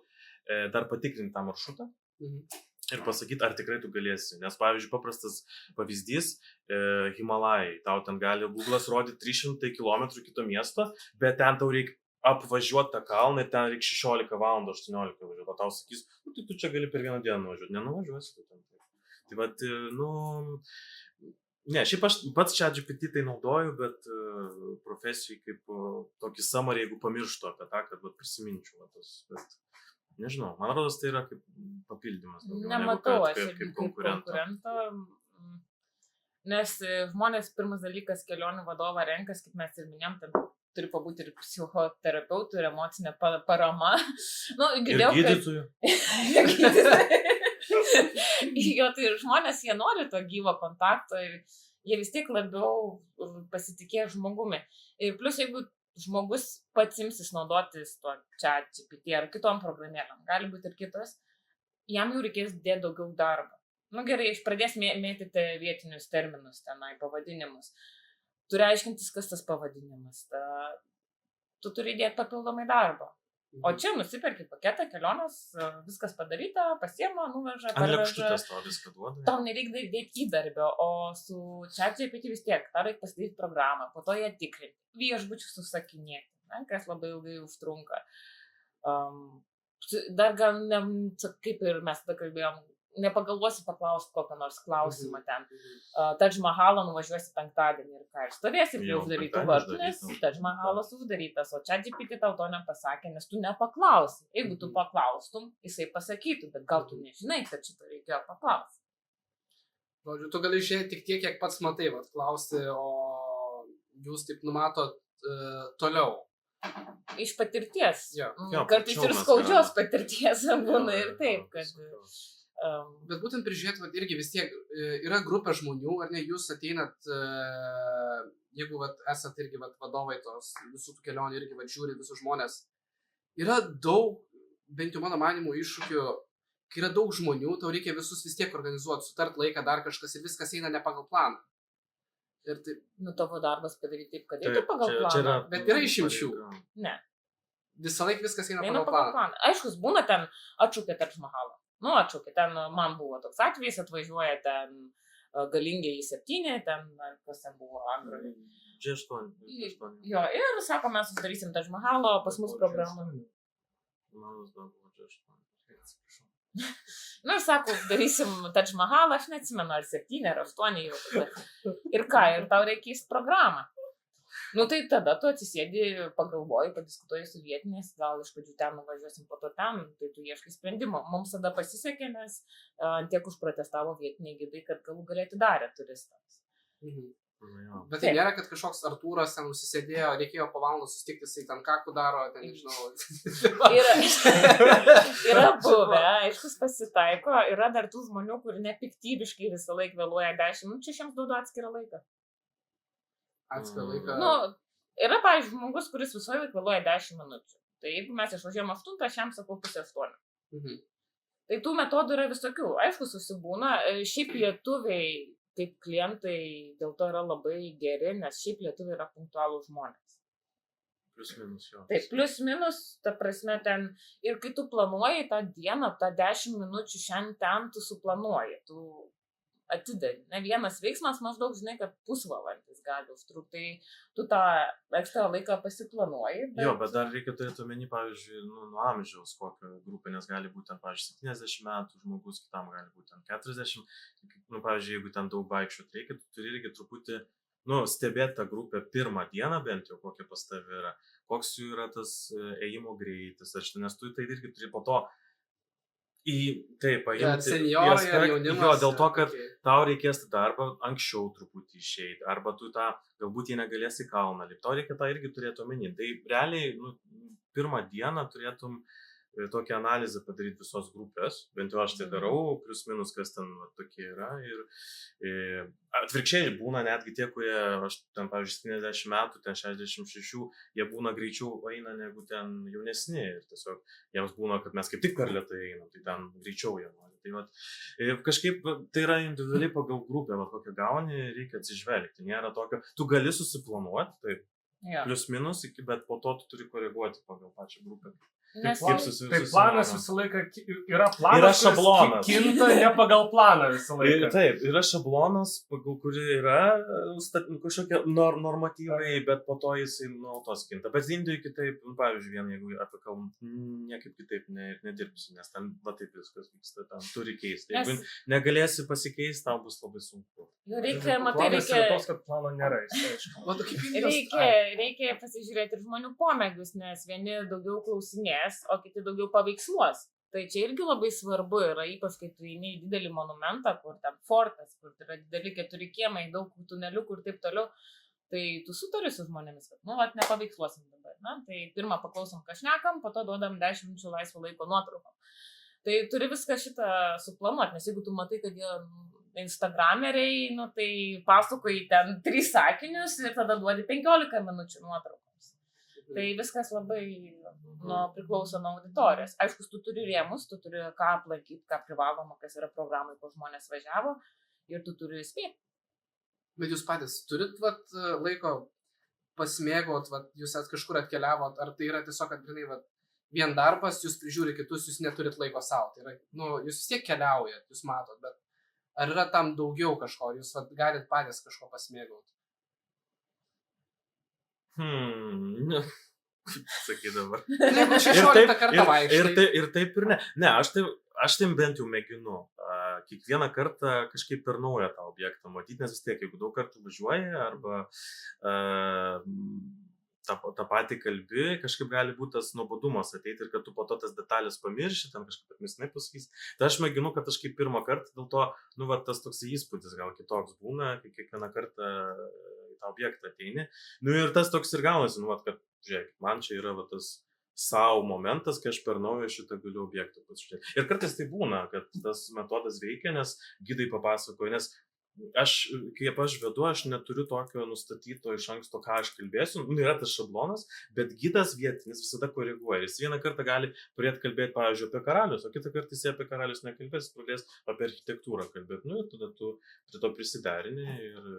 dar patikrinti tą maršrutą ir pasakyti, ar tikrai tu galėsi. Nes, pavyzdžiui, paprastas pavyzdys, Himalajai, tau ten gali Google'as rodyti 300 km kito miesto, bet ten tau reikia apvažiuoti tą kalną ir ten reikia 16 valandų, 18 važiuoti. O tau sakys, nu, tai tu čia gali per vieną dieną nuvažiuoti. Nenuvažiuosi tu ten. Tai vat, nu, ne, šiaip aš pats ChatGPT tai naudoju, bet profesijai kaip tokį summary, jeigu pamirštu apie tą, kad prisiminčiau. Bet nežinau, man rodos, tai yra kaip papildymas. Nematau aš kaip konkurento. Nes žmonės pirmas dalykas kelionių vadovą renkas, kaip mes ir minėjom, ten turi pabūti ir psichoterapeutų, ir emocinė parama. Nu, girdėjau, ir gydytojų. Jo, tai žmonės, jie nori to gyvo kontakto ir jie vis tiek labiau pasitikėjo žmogumi. Ir plus, jeigu žmogus pats imsis naudotis to ChatGPT ar kitom programėlėm, gali būti ir kitos, jam jau reikės dėti daugiau darbo. Nu gerai, iš pradės mėtyti vietinius terminus tenai, pavadinimus. Turi aiškintis, kas tas pavadinimas. Tu turi dėti papildomai darbo. O čia nusiperki paketą kelionės, viskas padaryta, pasiema, nuveža, parveža. Tau nereikia dėti įdarbio, o su ChatGPT vis tiek, tau reikia pasidaryti programą, po to ją tikrinti, viešbučius susakinėti, kas labai ilgai užtrunka. Dar gal, kaip ir mes tada kalbėjom, nepagalvosi paklausti kokio nors klausimą ten. Tadž Mahalą nuvažiuosi penktadienį ir ką, ir stovėsi prie uždarytų vartų, nes Tadž Mahalas uždarytas, o ChatGPT tau to nepasakė, nes tu nepaklausi. Jeigu tu paklaustum, jisai pasakytų, bet gal tu nežinai, kad šitą reikėjo paklausti. Žodžiu, tu gali žiūrėti tik tiek, kiek pats matai, klausti, o jūs taip numatot toliau. Iš patirties. Jo. Kartais ir skaudžios patirties būna ir taip, kad... Bet būtent prižiūrėti, irgi vis tiek yra grupė žmonių, ar ne, jūs ateinat, jeigu esat irgi vadovai tos visų tų kelionių, irgi žiūri visus žmonės. Yra daug, bent jau mano manimų, iššūkių, kai yra daug žmonių, tau reikia visus vis tiek organizuoti, sutart laiką, dar kažkas ir viskas eina ne pagal planą. Ir taip... Nu, tavo darbas padaryti taip, kad eitų pagal planą. Bet yra išimčių. Ne. Visą laiką viskas eina pagal planą. Aiškus, būna ten atšūkė Tadž Mahalą. Nu, atšaukė, ten man buvo toks atvejis, atvažiuoja ten galingiai 7, ten, kas ten buvo, Android. G8. Jo, ir sako, mes sudarysim Tadž Mahalo, pas mus programą. Manas gal buvo G8. Nu, ir sako, darysim Tadž Mahalą, aš neatsimenu, ar 7, ar 8 jau. Ir ką, ir tau reikės programą. Nu, tai tada tu atsisėdi, pagalvoji, padiskutuoji su vietiniais, gal iš pradžių ten nuvažiuosim, po to ten, tai tu ieškai sprendimo. Mums tada pasisekė, nes tiek užprotestavo vietiniai gidai, kad galų galėti darė turistams. Bet tai nėra, kad kažkoks Artūras ten užsisėdėjo, reikėjo po valandą susitikti, jisai ten kakų daro, ten nežinau. Yra buvę, aiškus pasitaiko, yra dar tų žmonių, kur nepiktybiškai visą laiką vėluoja 10 minučių, aš jiems duodu atskirą laiką. Atskirą laiką. Nu, yra, pavyzdžiui, žmogus, kuris visoje laiką vėluoja 10 minučių. Tai jeigu mes išvažiuojam 8, aš jam sakau 7:30. Tai tų metodų yra visokių. Aišku, susibūna. Šiaip lietuviai, kaip klientai, dėl to yra labai geri, nes šiaip lietuviai yra punktualūs žmonės. Plius minus jo. Taip, plius minus, ta prasme ten. Ir kai tu planuoji tą dieną, tą 10 minučių šiandien ten, tu suplanuoji. Tu atidari. Ne vienas veiksmas maždaug, žinai, kad pusvalandis gali užtrukti. Tai tu tą ekstra laiką pasiplanuoji. Jo, bet dar reikia turėti omeny, pavyzdžiui, nuo amžiaus kokią grupę, nes gali būti ten, pavyzdžiui, 70 metų žmogus, kitam gali būti ten 40. Nu, pavyzdžiui, jeigu ten daug vaikščioti reikia, tu turi irgi truputį, stebėti tą grupę pirmą dieną bent jau, kokia pas tavai yra. Koks jų yra tas ėjimo greitis, nes tu tai irgi turi po to Taip, paimti. Senjorai ar jaunimas. Jo, dėl to, kad okay. tau reikės tą darbą anksčiau truputį išeiti, arba tu tą, galbūt jie negalės į kalną lipti. Tau reikia tą irgi turėti omeny. Tai realiai, pirmą dieną turėtum tokią analizę padaryti visos grupės, bent jau aš tai darau, plius minus, kas ten tokie yra. Ir atvirkščiai būna netgi tie, kurie, aš ten, pavyzdžiui, 70 metų, ten 66, jie būna greičiau eina negu ten jaunesni. Ir tiesiog jiems būna, kad mes kaip tik per lėtai einam, tai ten greičiau jie nori. Tai vat, kažkaip tai yra individualiai pagal grupę, kokią gauni, reikia atsižvelgti. Nėra tokio, tu gali susiplanuoti, taip, plius minus, bet po to tu turi koreguoti pagal pačią grupę. Tai planas visą laiką yra planas, yra šablonas. Kinta ne pagal planą visą laiką. Taip, yra šablonas, pagal kurį yra kažkokie normatyvai, bet po to jisai nuolatos kinta. Bet Indijoje kitaip, pavyzdžiui, vien jeigu apie kalbą, niekaip kitaip nedirbsi, nes ten va taip viskas vyksta, ten turi keisti. Jeigu negalėsi pasikeisti, tau bus labai sunku. Reikia, Planas yra tos, kad plano nėra. Reikia pasižiūrėti ir žmonių pomėgius, nes vieni daugiau klausinės, o kiti daugiau paveiksluos. Tai čia irgi labai svarbu yra, ypač kai tu eini į didelį monumentą, kur ten fortas, kur yra dideli 4 kiemai, daug tuneliukų ir taip toliau. Tai tu sutari su žmonėmis, kad, nepaveiksluosim dabar. Na? Tai pirmą paklausom, ką šnekam, po to duodam 10 minučių laisvo laiko nuotraukom. Tai turi viską šitą suplanuoti, nes jeigu tu matai, kad jie instagrameriai, tai pasakoji ten 3 sakinius ir tada duodi 15 minučių nuotraukoms. Tai viskas labai priklauso nuo auditorijos. Aišku, tu turi rėmus, tu turi ką aplankyti, ką privaloma, kas yra programai, ko žmonės važiavo ir tu turi spėti. Bet jūs patys turit laiko pasimėgot, jūs kažkur atkeliavot, ar tai yra tiesiog, kad vien darbas, jūs prižiūri kitus, jūs neturit laiko savo. Tai yra, jūs vis tiek keliaujat, jūs matot, bet ar yra tam daugiau kažko, jūs galit patys kažko pasimėgauti? Sakai dabar. Jeigu 16 kartą vaikštai. Ir taip ir ne. Ne, aš tai bent jau mėginu. Kiekvieną kartą kažkaip per naują tą objektą matyti, nes vis tiek, jeigu daug kartų važiuoji arba tą patį kalbi, kažkaip gali būti tas nuobodumas ateiti ir kad tu po to tas detalės pamirši, ten kažkaip atmesnai pasakys. Tai aš mėginu, kad aš kaip pirmą kartą, dėl to, tas toks įspūdis gal kitoks būna, kai kiekvieną kartą į tą objektą ateini. Ir tas toks ir gaunasi, kad, žiūrėk, man čia yra tas savo momentas, kai aš per naują šitą galiu objektą pasižiūrėti. Ir kartais tai būna, kad tas metodas veikia, nes gidai papasakoja, nes kaip aš vedu, aš neturiu tokio nustatyto iš anksto, ką aš kalbėsiu. Yra tas šablonas, bet gidas vietinis visada koreguoja. Jis vieną kartą gali pradėti kalbėti, pavyzdžiui, apie karalius, o kitą kartą jis apie karalius nekalbės, pradės apie architektūrą kalbėti. Ir tada tu prie to prisiderini ir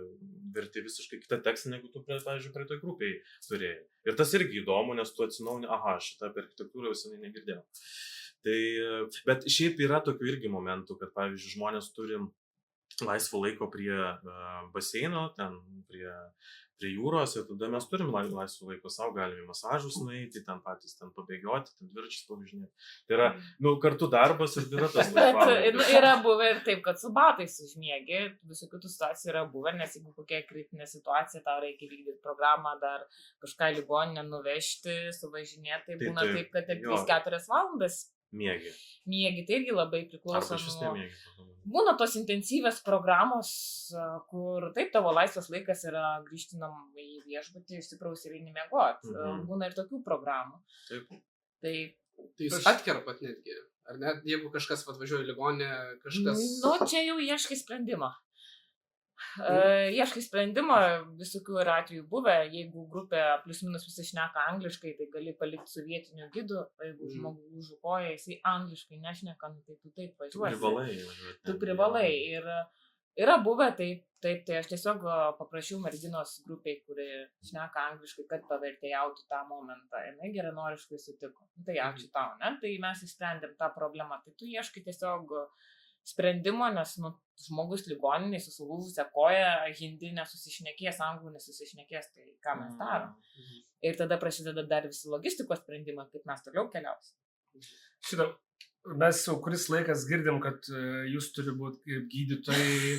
verti visiškai kitą tekstą, negu tu, pavyzdžiui, prie toj grupiai turėjai. Ir tas irgi įdomu, nes tu atsinaujini, šitą apie architektūrą visai negirdėjau. Tai, bet šiaip yra tokių irgi momentų, kad, pavyzdžiui, žmonės turi laisvo laiko prie baseino, ten prie jūros ir tada mes turim laisvo laiko savo, galime į masažus nueiti, ten patys ten pabėgioti, ten dviračius pavažinėti. Tai yra, kartu darbas ir yra tas laisvalaikis. Yra buvę ir taip, kad su batais užmiegi, visokių tų situacijų yra buvę, nes jeigu kokia kritinė situacija, tau reikia vykdyti programą, dar kažką į ligoninę nuvežti, suvažinėti, tai būna taip, kad 3-4 valandas miegi, tai irgi labai priklauso nuo... Būna tos intensyvios programos, kur taip tavo laisvas laikas yra grįžtinam į viešbutį, išsipraus ir eini miegoti. Būna ir tokių programų. Taip. Tai jūs atkerpat netgi, ar ne? Jeigu kažkas važiuoja į ligoninę, kažkas... Čia jau ieškai sprendimo. Ieškai sprendimo, visokių yra atvejų buvę, jeigu grupė plius minus visi šneka angliškai, tai gali palikti su vietiniu gidu, jeigu žmogus užukoja, jisai angliškai nešneka, tai tu taip važiuosi. Tu privalai. Ir yra buvę taip, tai aš tiesiog paprašiau merginos grupiai, kuri šneka angliškai, kad pavertėjautų tą momentą. Ir geranoriškai sutiko. Tai ačiū tau, ne? Tai mes išsprendėm tą problemą. Tai tu ieškai tiesiog sprendimo, nes žmogus ligoniniai susulūžusią koją, hindi nesusišnekės, anglų nesusišnekės, tai ką mes darom. Ir tada prasideda dar visi logistikos sprendimai, kaip mes toliau keliausim. Mes jau kuris laikas girdim, kad jūs turi būti gydytojai,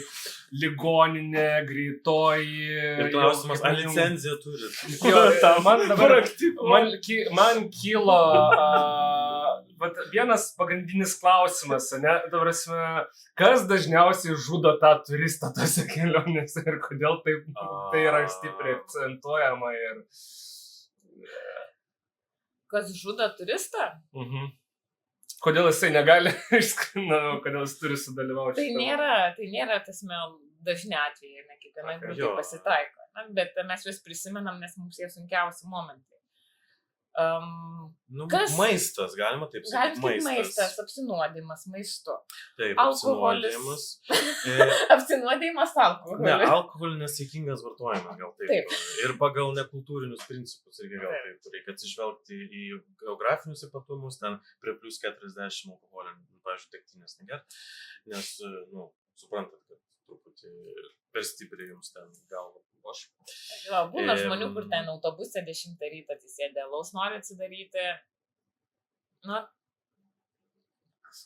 ligoninė, greitoji. Ir klausimas, ar licenciją turit? Man kilo vat, vienas pagrindinis klausimas, ne, kas dažniausiai žudo tą turistą tose kelionėse ir kodėl tai yra stipriai akcentuojama ir... Kas žudo turistą? Kodėl jisai negali, kodėl jis turi sudalyvauti? Tai nėra, tasme, dažni atvejai, ne kiekvienai grupė pasitaiko, bet mes juos prisimenam, nes mums jie sunkiausi momentai. Maistas, galima taip sakyti. Maistas, apsinuodimas maistu. Taip, alkoholis. Apsinuodimas alkoholiu. Ne, alkoholį nesaikingas vartojimas, gal taip. Ir pagal nekultūrinius principus irgi gal taip. Reikia atsižvelgti į geografinius ypatumus, ten prie plus 40 alkoholio, pavyzdžiui, degtinės negert, nes, suprantat, kad truputį per stipriai jums ten galva aš. Būna žmonių, kur ten autobuse 10 ryto atsisėdė, alaus nori atsidaryti.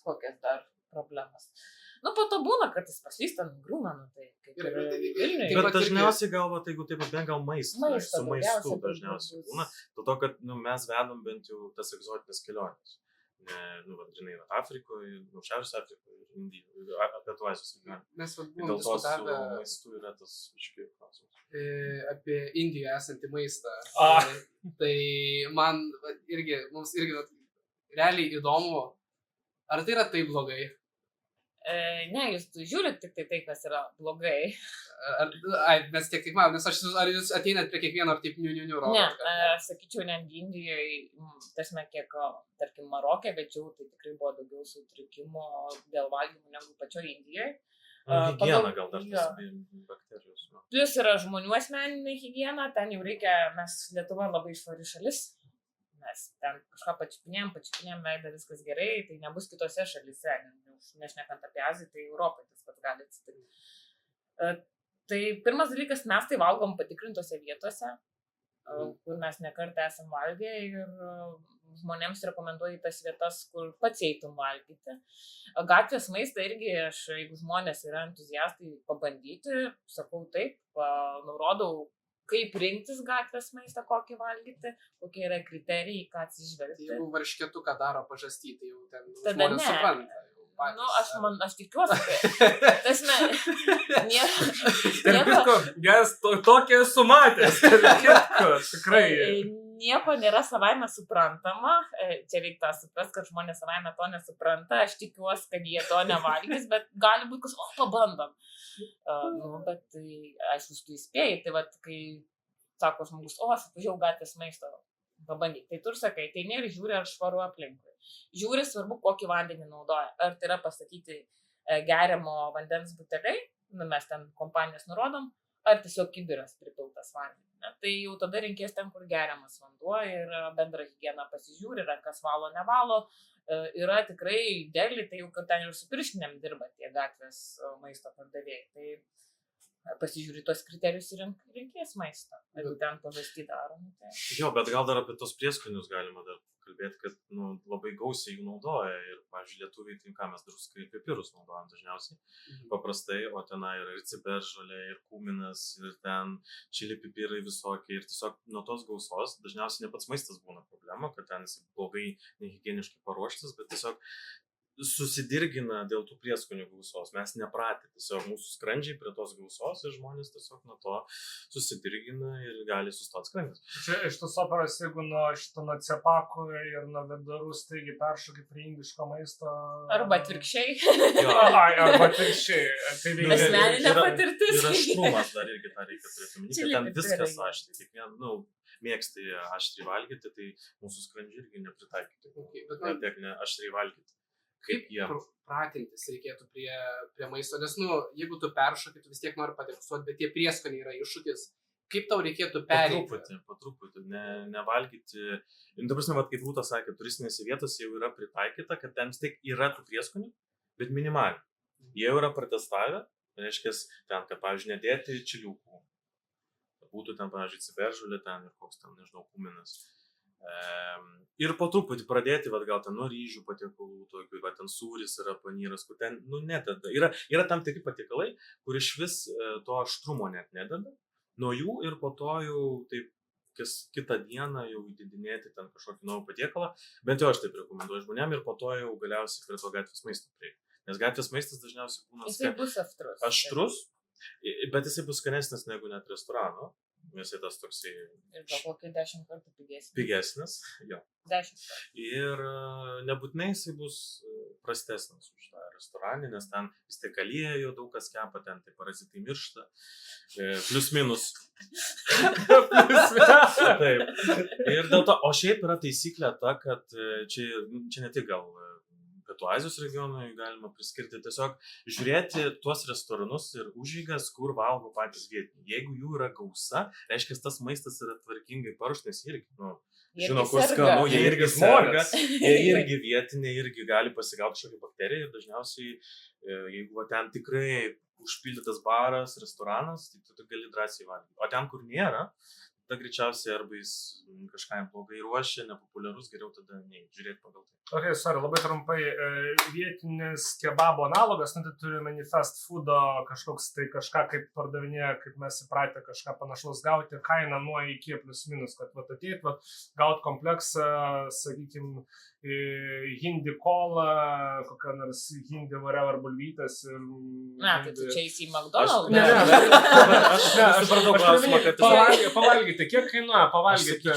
Kokias dar problemas. Po to būna, kad jis paslysta, nugriūna, tai kaip ir Vilniuje. Bet dažniausiai galva, tai jeigu taip pat gal maistas, su maistu dažniausiai būna. Dėl to, kad mes vedam bent jau tas egzotinės kelionės. Žinai, Afrikoje, Šiaurės Afrikoje, Indijoje, Pietų Azijos. Mes buvom diskutavę maistu yra tas iškiai klausimas. Apie Indiją esantį maistą. Tai mums irgi realiai įdomu, ar tai yra taip blogai? Ne, jūs žiūrit tik tai, kas yra blogai. Mes tiek matom, nes ar jūs ateinat prie kiekvieno ar taip niu rodo? Ne, sakyčiau, netgi Indijoje, tasme, kiek, tarkim, Marokė, bet jau tai tikrai buvo daugiau sutrikimų dėl valgymų negu pačioje Indijoje. Higiena gal dar tas bakterijos. Plius yra žmonių asmeninė higiena, ten jau reikia, mes Lietuva labai švari šalis. Mes ten kažką pačiupinėm veidą, viskas gerai, tai nebus kitose šalyse, nešnekant apie Aziją, tai Europai tas pats gali atsitikti. Tai pirmas dalykas, mes tai valgom patikrintose vietose, kur mes nekartą esam valgę ir žmonėms rekomenduoju tas vietas, kur pats eitum valgyti. Gatvės maistą irgi aš, jeigu žmonės yra entuziastai, pabandyti, sakau taip, nurodau, kaip rinktis gatvės maistą, kokį valgyti, kokie yra kriterijai, ką atsižvelgti. Jeigu varškėtuką daro pažastyti, jau ten tada žmonės supranta. Aš tikiuosi, kad tokie esu matęs, tikrai. Nieko nėra savaime suprantama, čia reikia suprast, kad žmonės savaime to nesupranta, aš tikiuosi, kad jie to nevalgys, bet gali būti pabandom. Bet tai, aišku, tu įspėjai, tai vat, kai sako žmogus, aš atvažiavau gatvės maisto, pabandyk, tai tu sakai, tai nėra žiūri, ar švaru aplinkui. Žiūri, svarbu, kokį vandenį naudoja. Ar tai yra pastatyti geriamo vandens buteliai, mes ten kompanijas nurodom, ar tiesiog kibiras pripiltas vandenį. Tai jau tada reikės ten, kur geriamas vanduo ir bendra higiena pasižiūri, rankas valo, nevalo. Yra tikrai dėlį, tai jau kad ten ir su pirštinėm dirba tie gatvės maisto pardavėjai. Tai pasižiūri tos kriterijus ir reikės maistą, jeigu ten pažastį darom. Tai... Jo, bet gal dar apie tos prieskonius galima dar kalbėti, kad labai gausiai jų naudoja ir, pavyzdžiui, lietuviai, tai ką mes druskai pipirus naudojam dažniausiai, paprastai, o tenai yra ir ciberžolė, ir kūminas, ir ten čili pipirai visokie, ir tiesiog nuo tos gausos dažniausiai ne pats maistas būna problema, kad ten jis blogai nehigieniškai paruoštas, bet tiesiog susidirgina dėl tų prieskonių gausos. Mes nepratę, tiesiog mūsų skrandžiai prie tos gausos ir žmonės tiesiog nuo to susidirgina ir gali sustoti skrandis. Čia iš tos operos, jeigu nuo cepako ir nuo vedarų staigi peršokai prie indiško maisto... Arba atvirkščiai. Arba atvirkščiai. Asmeninė patirtis. Ir aštrumas dar irgi tą reikia turėti. Kad ten viskas aštri. Kiekvien, mėgsti aštri valgyti, tai mūsų skrandžiai irgi nepritaikyti. Tiek ne aštri valgyti. Kaip pratintis reikėtų prie maisto, nes, jeigu tu peršokai, tu vis tiek nori padegustuoti, bet tie prieskoniai yra iššūkis. Kaip tau reikėtų pereiti? Po truputį, nevalgyti. Ta prasme, kaip Rūta sakė, turistinėse vietose jau yra pritaikyta, kad ten vis tiek yra tų prieskonių, bet minimaliai. Jie jau yra pratestavę, reiškia, ten, kad, pavyzdžiui, nedėti čiliukų. Būtų ten, pavyzdžiui, ciberžolė, ten ir koks ten, nežinau, kūminas. Ir po truputį pradėti, gal ten nuo ryžių patiekalų, ten sūris yra panyras, kur ten, nededa. Yra tam tikri patiekalai, kur iš vis to aštrumo net nededa, nuo jų ir po to jau taip kitą dieną jau įdidinėti ten kažkokį naują patiekalą, bent jau aš taip rekomenduoju žmonėm ir po to jau galiausiai prie to gatvės maisto prieiti. Nes gatvės maistas dažniausiai būna Jisai bus aštrus. Aštrus, bet jisai bus skanesnis negu net restorano. Jisai tas toksai... Ir gal kokį 10 kartų pigesnis. Pigesnis, jo. 10 kartų. Ir nebūtinai jisai bus prastesnis už tą restoranį, nes ten vis tiek aliejų daug kas kepa, ten tai parazitai miršta. Plius minus. Taip. Ir dėl to, o šiaip yra taisyklė ta, kad čia ne tik gal Pietų Azijos regionui galima priskirti, tiesiog žiūrėti tuos restoranus ir užeigas, kur valgo patys vietiniai. Jeigu jų yra gausa, reiškia, tas maistas yra tvarkingai paruoštas irgi, žino, kur skanu, jie irgi serga, jie irgi vietiniai, irgi gali pasigauti kažkokią bakteriją ir dažniausiai, jeigu ten tikrai užpildytas baras, restoranas, tai tu gali drąsiai valgyti. O ten, kur nėra, tada greičiausiai arba jis kažką blogai ruošia, nepopuliarus, geriau tada žiūrėti pagal tai. Ok, labai trumpai, vietinis kebabo analogas, tai turime į fast foodo kažkoks tai kažką kaip pardavinėja, kaip mes įpratę kažką panašaus gauti, kainą nuo iki plus minus, kad ateit, gauti kompleksą, sakykime, hindi kolą, kokią nors hindi whatever bulvytas ir... Na, tai tu čia įsi McDonald's? Aš supratau klausimą, kad... Pavalgyti, kiek kainuoja pavalgyti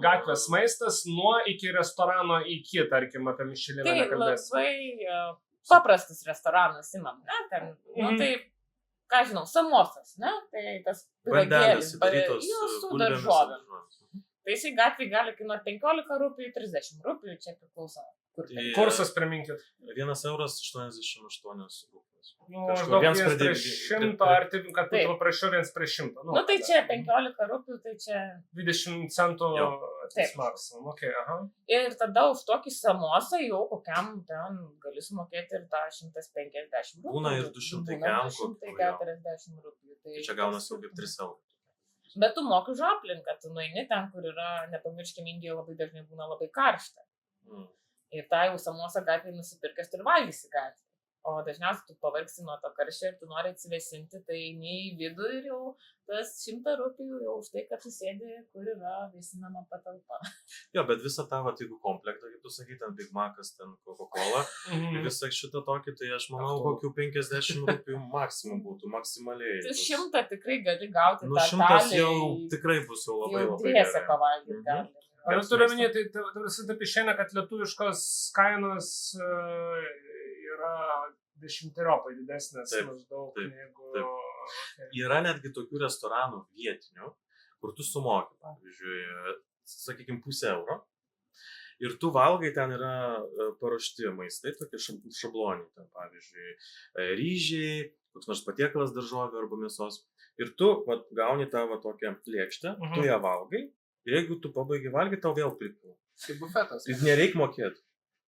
gatvės maistas nuo iki restorano iki, tarkim, apie Mišeliną nekalbės. Tai labai paprastas restoranas, imam, ne? Ten, tai, ką žinau, samosas, ne? Tai tas pyragėlis, su daržovėm. Tai jisai gatvėje gali kainuoti 15 rūpijų, 30 rūpijų, čia priklauso. Kursas priminkit. 1,88 €. Maždaug viens prie 100, ar taip, kad būtų paprašiau viens prie 100. Nu, tai čia 15 rūpijų, tai čia... 20 centų maksimum, okei, aha. Ir tada už tokį samosą jau kokiam ten gali sumokėti ir tą 150 rūpijų. Būna ir 240 rūpijų. Tai čia gaunasi jau kaip 3 €. Bet tu moki už aplinką, tu nueini ten, kur yra, nepamirškim, Indijoje labai dažnai būna labai karšta. Ir tą jau samosą gatvėje nusipirkęs ir valgysi gatvėje. O dažniausiai tu pavargsi nuo to karščio ir tu nori atsivesinti, tai ne į vidų ir jau tas 100 rūpijų jau už tai, kad tu sėdi, kur yra vėsinama patalpa. Jo, bet visą tą, jeigu komplektą, kaip tu sakai, ten Big Mac'as, ten Coca-Cola, visą šitą tokį, tai aš manau, kokių 50 rūpijų maksimum būtų, maksimaliai. Tu 100 tikrai gali gauti tą dalį. 100 jau tikrai bus jau labai jau dviese pavalgyti gali. Ar turiu minėti, tai taip išeina, kad lietuviškos kainos yra 10-ropai didesnės maždaug negu... Okay. Yra netgi tokių restoranų vietinių, kur tu sumoki, pavyzdžiui, sakykime, €0,5 ir tu valgai, ten yra paruošti maistai, tokie šabloniai, ten, pavyzdžiui, ryžiai, koks nors patiekalas daržovių arba mėsos. Ir tu gauni tą tokią lėkštę, tu ją valgai, ir jeigu tu pabaigi valgyti, tau vėl pripila. Kaip bufetas. Ir nereik mokėti.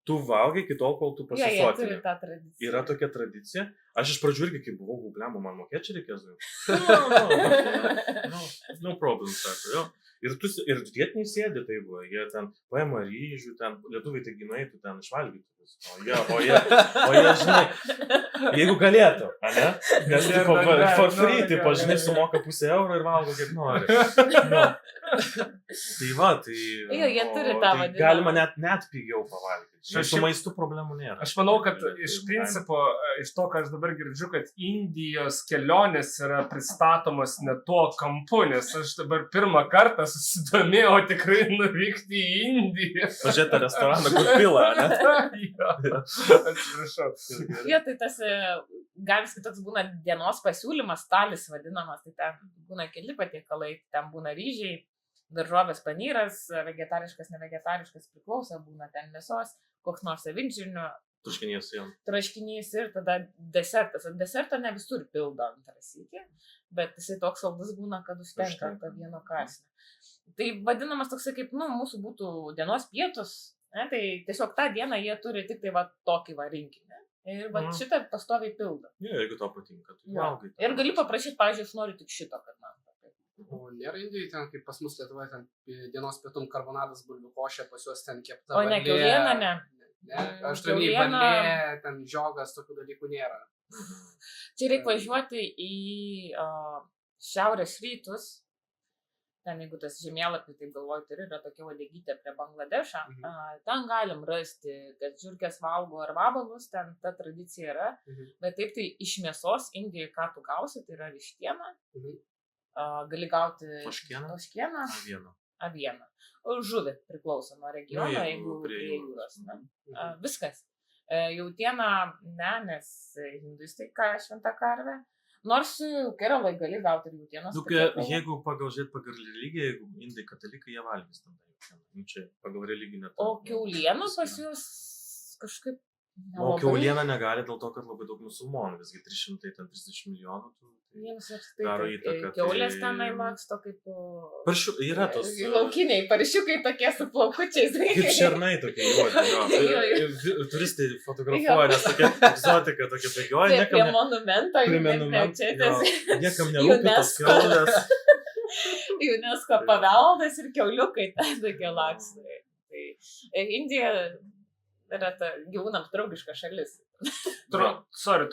Tu valgai iki tol, kol tu pasisotini. Jie turi tą tradiciją. Yra tokia tradicija. Aš iš pradžių irgi, kai buvau gubliamų, man mokėti čia reikės. No problem, sako, jo. Ir vietiniai sėdi, tai buvo, jie ten paima ryžių, ten lietuviai tai ginai, tu ten išvalgyti. O jie, žinai, jeigu galėtų, ne? Nes tipo, for free, tipo, žinai, sumoka €0,5 ir valgo kaip nori. Tai va, tai... Jie turi tą vadinamą. Galima net pigiau pavalgyti. Su maistu problemų nėra. Aš manau, kad iš principo, iš to, ką aš dabar girdžiu, kad Indijos kelionės yra pristatomos ne tuo kampu, nes aš dabar pirmą kartą susidomėjau tikrai nuvykti į Indiją. Pažiūrėti restoraną, kur pila, ne? Atsiprašau. Jo, tai tas, galis kitoks būna dienos pasiūlymas, stalis vadinamas, tai ten būna keli patiekalai, ten būna ryžiai, daržovės panyras, vegetariškas, nevegetariškas priklauso, būna ten mėsos, koks nors avinžirnių. Traškinys ir tada desertas. Desertą ne visur pildo antras iki, bet jisai toks saldus būna, kad užtenka tą vieno kąsnio. Tai vadinamas toksai kaip, mūsų būtų dienos pietus, ne? Tai tiesiog tą dieną jie turi tik tai tokį rinkinį. Ir šitą pastoviai pildo. Jeigu to patinka, tai valgai. Ir gali paprašyti, pavyzdžiui, aš noriu tik šito, kad man. O nėra Indijoje ten, kaip pas mus Lietuvoje, ten dienos pietum karbonadas, bulvių košė, pas juos ten kepta. O ne kiauliena, ne? Ne, aš turiu į vanlė, ten žiogas, tokių dalykų nėra. Čia reikia važiuoti į šiaurės rytus. ten jeigu tas žemėlapį, taip galvoju, turi, yra tokia uodegytė prie Bangladešą, Mhm. ten galim rasti, kad žiurkės valgo ar vabalus, ten ta tradicija yra, Mhm. bet taip tai iš mėsos Indijoje, ką tu gausi, tai yra vištiena, Mhm. gali gauti Ožkieną? ožkieną, Vieno. avieną. Žuvį priklauso nuo regiono, Nu, jeigu prie prie jūros. jūros. Ne? Mhm. Viskas. Jautiena, ne, nes hinduistai ką šventą karvę. Nors keralai gali gauti ir jautienos. Nu, patiekalo. jeigu žiūrėt pagal religiją, jeigu indai katalikai, jie valgys tada jautieną. Nu, čia pagal religinę. O kiaulieną pas juos kažkaip. O nelabai. kiaulieną negali dėl to, kad labai daug musulmonų, visgi 330 milijonų. Tai Jiems daro apskritai. įtaką, Kiaulės tai- tenai laksto kaip... Yra tos. Laukiniai paršiukai tokie su plaukučiais. Kaip šernai tokie juodi. Jo, Turistai fotografuoja, nes tokia egzotika, tokia bėgioja. Prie Niekam monumento, prie net monumento, mečetės. jo, niekam nerūpi tos UNESCO. kiaulės. UNESCO paveldas ir kiauliukai ten tokie laksto. Tai Indija yra ta gyvūnams draugiška šalis.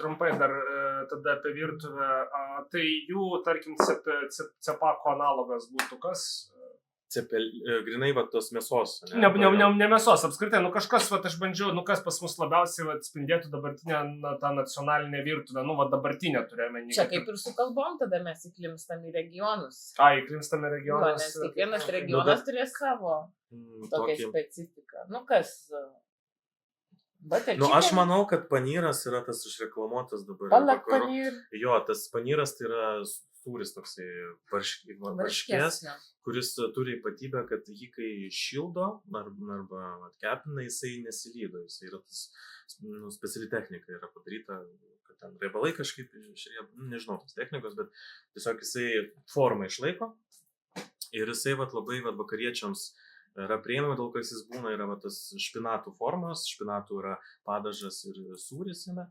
Trumpai dar tada apie virtuvę. Tai jų, tarkim, cepako analogas būtų kas? Grinai, va, tos mėsos. Ne mėsos, apskritai, nu kažkas, va, aš bandžiau, nu kas pas mus labiausiai va, atspindėtų dabartinę tą nacionalinę virtuvę, nu va dabartinę turėjome. Čia kaip ir su kalbom, tada mes įklimstam į regionus. Įklimstame Jo, regionus. nes kiekvienas regionas turės savo tokią specifiką. Nu kas? Nu, aš manau, kad panyras yra tas išreklamuotas dabar. Palak vakarų- panir. Jo, tas panyras tai yra sūris toksai varškės, kuris turi ypatybę, kad jį kai šildo arba kepina, jisai nesilydo. Jisai yra tas speciali technika yra padaryta, kad ten riebalai kažkaip nežinau tos technikos, bet tiesiog jisai formą išlaiko ir jisai labai vakariečiams yra prieinama, dėl ko jis būna, yra tas špinatų formos, špinatų yra padažas ir sūris jame.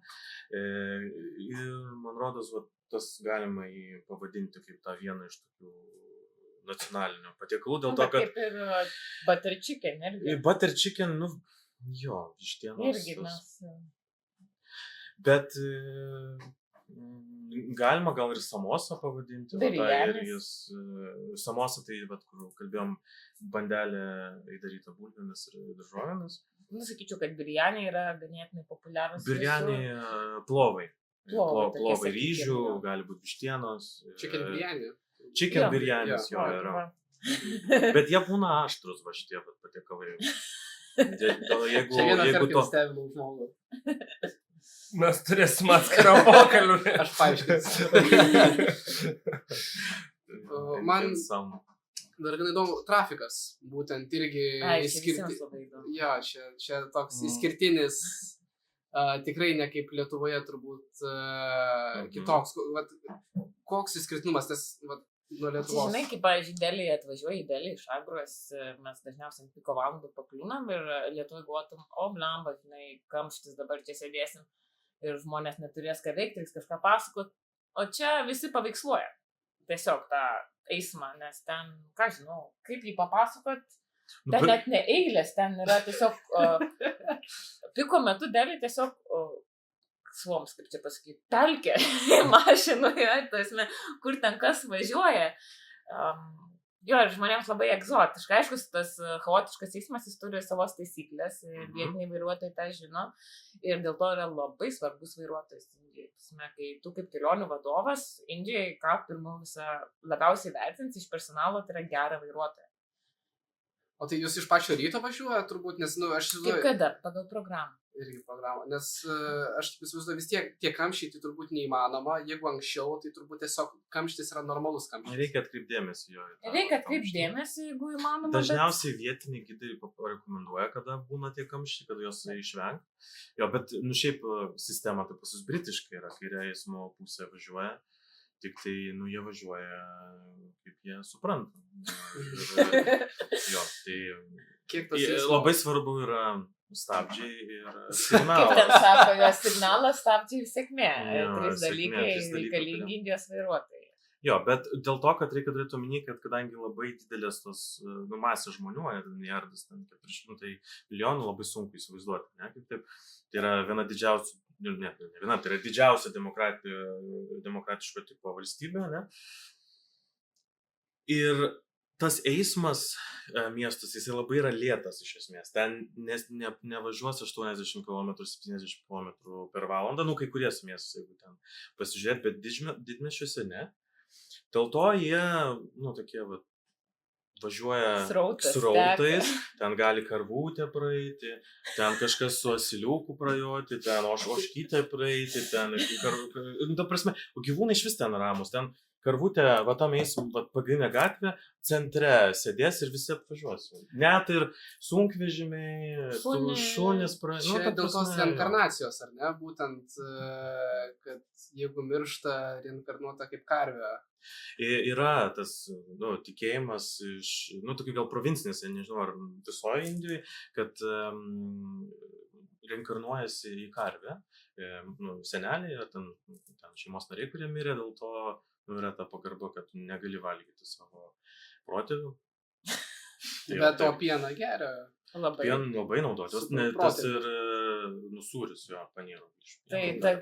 Ir man rodos, tas galima jį pavadinti kaip tą vieną iš tokių nacionalinių patiekalų, dėl to, kad... Kaip ir butter chicken, irgi. Butter chicken, nu, jo, vištienos. Irgi mes. Bet galima gal ir samosą pavadinti. Birjanis. Samosą tai, kur kalbėjom, bandelė įdaryta bulvėmis ir daržovėmis. Sakyčiau, kad birjaniai yra ganėtinai populiarūs. Birjaniai plovai. Plovai ryžių, jo. Gali būti vištienos. Chicken biryani. Chicken Jo. birjanis jo Jo, yra. Bet jie būna aštrus, va šitie patiekalai. Čia vieną Jeigu kartą to... stebinau žmogų. Mes turėsim atskirą pokalbį. Aš paaiškinsiu. Man dar gan įdomu, trafikas, būtent irgi Visiems labai įdomu. Jo, čia toks išskirtinis, tikrai ne kaip Lietuvoje turbūt kitoks. Koks išskirtinumas, nes nuo Lietuvos. Žinai, kaip, pavyzdžiui, Delį atvažiuoja į Delį iš Agros, mes dažniausiai piko valandų pakliūnam ir Lietuvai galvotum, o blemba, žinai, kamštis dabar čia sėdėsim ir žmonės neturės ką veikti, reiks kažką pasakot, o čia visi paveiksluoja tiesiog tą eismą, nes ten, ką žinau, kaip jį papasakot, ten net ne eilės, ten yra tiesiog piko metu Delį tiesiog suoms, kaip čia pasakyti, pelkė mašinoje, tasme, kur ten kas važiuoja. Jo, ir žmonėms labai egzotiška. Aišku, tas chaotiškas eismas, jis turi savos taisyklės, vietiniai vairuotojai tą žino ir dėl to yra labai svarbus vairuotojas Indijai. Kai tu kaip kelionių vadovas Indijai, ką pirmiau visą labiausiai vertins iš personalo, tai yra gerą vairuotoją. O tai jūs iš pačio ryto važiuoja, turbūt, nes, aš Kaip kada, pagal programą. Irgi programą, nes aš įsivaizduoju, vis tiek tie kamščiai tai turbūt neįmanoma, jeigu anksčiau, tai turbūt tiesiog kamštis yra normalus kamštis. Reikia atkreipdėmėsi jo. Reikia atkreipdėmėsi, jeigu įmanoma. Dažniausiai vietiniai gidai rekomenduoja, kada būna tie kamščiai, kad juos išvengti. Jo, bet, šiaip sistema tai pas jūs britiškai yra, kairė eismo pusė važiuoja, tik tai, jie važiuoja, kaip jie supranta. Jo, tai Kiek tas eismo? labai svarbu yra stabdžiai ir Kaip signalas. ten sako, jos signalas, stabdžiai ir sėkmė. Jo, Trys dalykai trys dalykai, reikalingi Indijos vairuotojai. Jo, bet dėl to, kad reikia turėti omeny, kad kadangi labai didelės tos masės žmonių, milijardus, 400 milijonų, labai sunku įsivaizduoti. Ne? Kaip taip, tai yra viena didžiausių, tai yra didžiausia demokratiško tipo valstybė. Ne? Ir tas eismas miestas, jisai labai yra lėtas iš esmės. Ten nevažiuos 80 km, 70 km per valandą, kai kurie miestai, jeigu ten pasižiūrėt, bet didmiesčiuose ne. Dėl to jie, tokie, važiuoja srautais, ten gali karvutė praeiti, ten kažkas su asiliuku prajoti, ten oškytė praeiti, ten, ta prasme, gyvūnai iš vis ten ramus, ten karvutė, tam eisim, pagrindinę gatvę, centre sėdės ir visi apvažiuos. Net ir sunkvežimiai, šunys praeis. Čia dėl tos reinkarnacijos, ar ne? Būtent, kad jeigu miršta reinkarnuota kaip karvė. Yra tas, tikėjimas iš, tokia gal provincinėse, nežinau, ar visoje Indijoje, kad reinkarnuojasi į karvę. Seneliai, ten šeimos nariai, kurie mirė, dėl to yra ta pagarba, kad tu negali valgyti savo protėvių. Bet to pieną geria. Pieną labai naudotis. Tas ir sūris jo panyro. Tai ta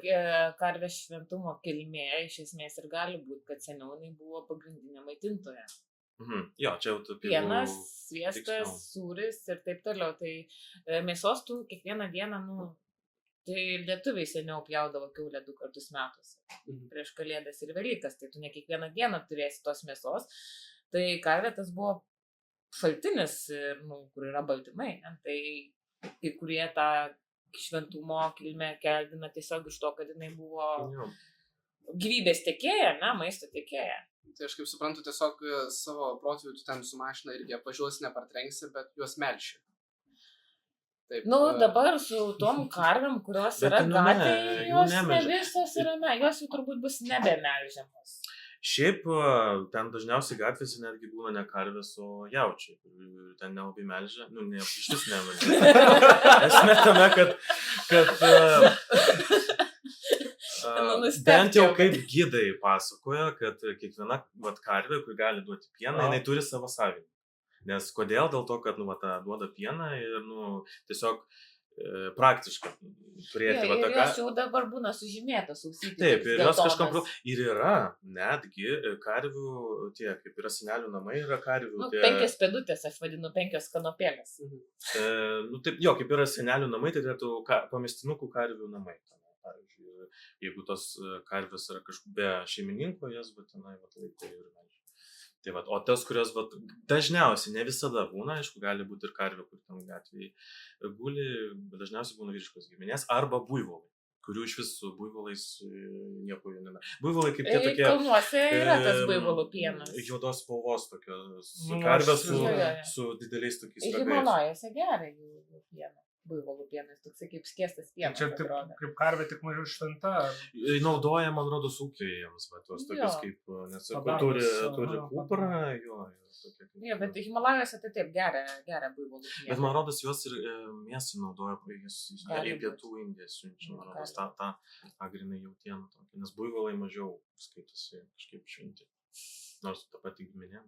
karvės šventumo kilmė iš esmės ir gali būti, kad seniau jinai buvo pagrindinė maitintoja. Jo, čia jau pienas, sviestas, sūris ir taip toliau. Tai mėsos tu kiekvieną dieną, tai lietuviai seniau pjaudavo kiaulę 2 kartus metuose. Prieš Kalėdas ir Velykas, tai tu ne kiekvieną dieną turėsi tos mėsos. Tai karvė tas buvo šaltinis, kur yra baltymai. Tai kai kurie tą šventumo kilmę keldina tiesiog iš to, kad jinai buvo gyvybės tiekėja, maisto tiekėja. Tai aš kaip suprantu, tiesiog savo protėvių tu ten su mašina irgi apvažiuosi, nepartrenksi, bet juos melši. Taip, dabar su tom karvėm, kurios yra gatvėje, jos ne visos yra, jos jau turbūt bus nebemelžiamos. Šiaip ten dažniausiai gatvėse netgi būna ne karvės, o jaučiai. Ten nelabai melžia, iš vis nemelžia. Esmė tame, kad bent jau kaip gidai pasakoja, kad kiekviena karvė, kur gali duoti pieną, jinai turi savo savinį. Nes kodėl? Dėl to, kad duoda pieną ir tiesiog praktiška turėti. Ir jos jau dabar būna sužymėtos ausyti. Taip, ir jos kažkam. Ir yra netgi karvių, kaip yra senelių namai, yra karvių. 5 pėdutės, aš vadinu 5 kanopėlės. Taip, kaip yra senelių namai, tai turėtų pamestinukų karvių namai. Pavyzdžiui, jeigu tos karvės yra kažkur be šeimininko, jas būtinai laiko ir melžia. Tai o tas, kurios dažniausiai, ne visada būna, aišku, gali būti ir karvė, kur tam gatvėje guli, bet dažniausiai būna vyriškos giminės, arba buivolai, kurių iš vis su buivolais nieko jų nėra. Buivolai kaip tie tokie... Kalnuose yra tas buivolų pienas. Juodos spalvos tokios karvės su dideliais tokiais ragais. Himalajose geria jų pieną. Buivolų pienas, toksai kaip skiestas pienas. Čia kaip karvė tik mažiau šventa. Naudoja, man rodos, ūkiai jiems, tos tokios kaip, nes turi kuprą, bet Himalajuose tai taip geria buivolų pieną. Bet man rodos, juos ir mėsai naudoja, į pietų Indiją siunčia, man rodos, tą agrinai jautieną tokį, nes buivolai mažiau skaitosi kažkaip šventi, nors ta pati giminė.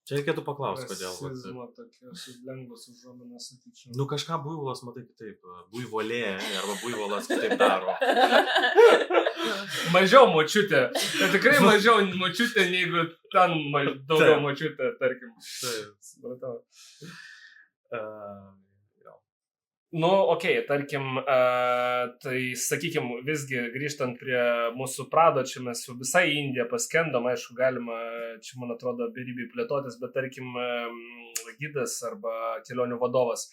Čia reikėtų paklausti, kodėl. Rasizmo tokios lengvos užuominos, sakyčiau. Kažką buivolas, matai, kitaip. Buivolė, arba buivolas kitaip daro. Mažiau močiutė. Tai tikrai mažiau močiutė, negu ten daugiau močiutė, tarkim. Supratau. Tarkim, tai sakykim, visgi grįžtant prie mūsų prado, čia mes jau visai Indiją paskendom, aišku, galima, čia man atrodo, beribiai plėtotis, bet tarkim, gidas arba kelionių vadovas.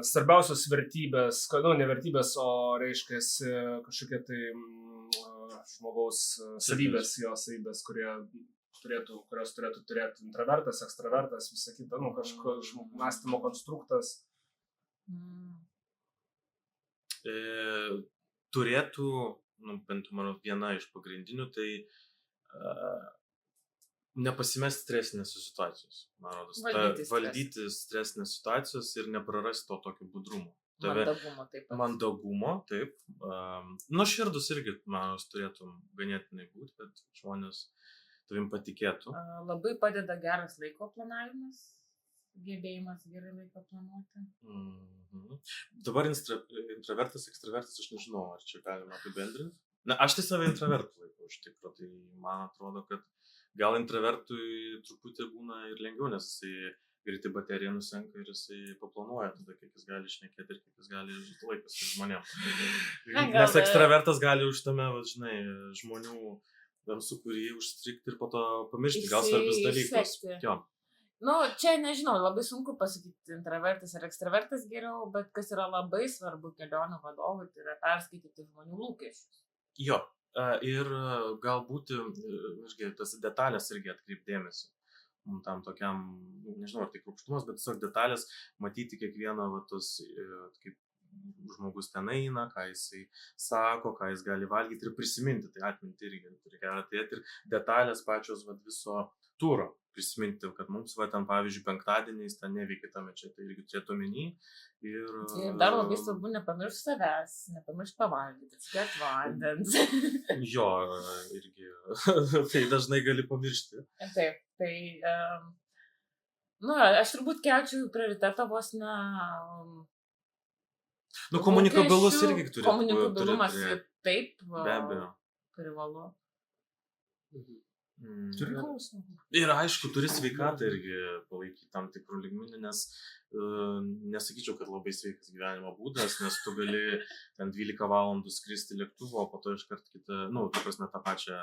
Svarbiausios vertybės, ne vertybės, o reiškia kažkokie tai žmogaus savybės, kurios turėtų turėti intravertas, ekstravertas, visą kitą, kažkoks mąstymo konstruktas. Turėtų, bent mano viena iš pagrindinių, tai nepasimesti stresinės situacijos, man rodos. Valdyti stresinės situacijos ir neprarasti to tokio budrumo. Mandagumo taip pat. Mandagumo, taip. Nuoširdus irgi, man turėtų ganėtinai būti, kad žmonės tavim patikėtų. Labai padeda geras laiko planavimas. Gebėjimas gerai laiką planuoti. Dabar intravertas, ekstravertas, aš nežinau, ar čia galima apibendrinti. Aš tai save intravertų laikau iš tikro, tai man atrodo, kad gal intravertui truputį būna ir lengviau, nes jisai greitai baterija nusenka ir jisai paplanuoja tada, kiek jis gali šnekėti ir kiek jis gali laikas su žmonėm. Nes ekstravertas gali už tame, žinai, žmonių sūkurį užstrikti ir po to pamiršti gal svarbius dalykus. Jo. Nu, čia nežinau, labai sunku pasakyti intravertas ar ekstravertas geriau, bet kas yra labai svarbu kelionių vadovui, tai yra perskaityti žmonių lūkesčius. Jo, ir galbūt, tas detalės irgi atkreipdėmėsi. Tam tokiam, nežinau, ar tai kruopštumas, bet tiesiog detalės, matyti kiekvieną, kaip žmogus ten eina, ką jisai sako, ką jis gali valgyti ir prisiminti, tai atminti irgi reikia atėti ir detalės pačios viso turo prisiminti, kad mums ten, pavyzdžiui, penktadieniais ten neveikia tame čia, tai irgi turėtų omeny. Ir dar labai svarbu nepamiršti savęs, nepamiršti pavalgyti, atsigert vandens. Jo, irgi, tai dažnai gali pamiršti. Taip, tai, aš turbūt kelčiau prioritetą vos ne... Komunikabilus irgi turi. Komunikabilumas taip, be abejo. Privalu. Turi klausimą. Ir aišku, turi sveikatą irgi palaikyti tam tikrų lygmenį, nes nesakyčiau, kad labai sveikas gyvenimo būdas, nes tu gali ten 12 valandų skristi lėktuvo, o po to iškart kitą, ta prasme, tą pačią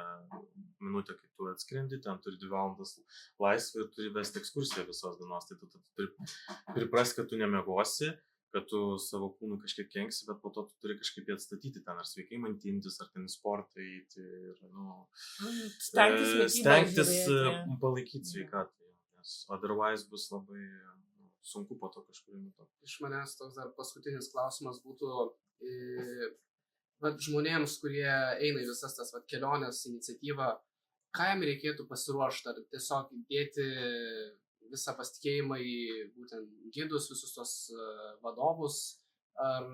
minutę, kai tu atskrendi, ten turi 2 valandas laisvę ir turi vesti ekskursiją visos dienos, tai tu turi priprasti, kad tu nemiegosi, kad tu savo kūnų kažkiek kenksi, bet po to tu turi kažkaip jį atstatyti ten, ar sveikai maitintis, ar ten į sportą eiti ir, stengtis palaikyti sveikatą, nes otherwise bus labai sunku po to kažkurį metu. Iš manęs toks dar paskutinis klausimas būtų, žmonėms, kurie eina į visas tas kelionės iniciatyvą, ką jam reikėtų pasiruošti, ar tiesiog dėti visą pasitikėjimą į būtent gidus, visus tos vadovus, ar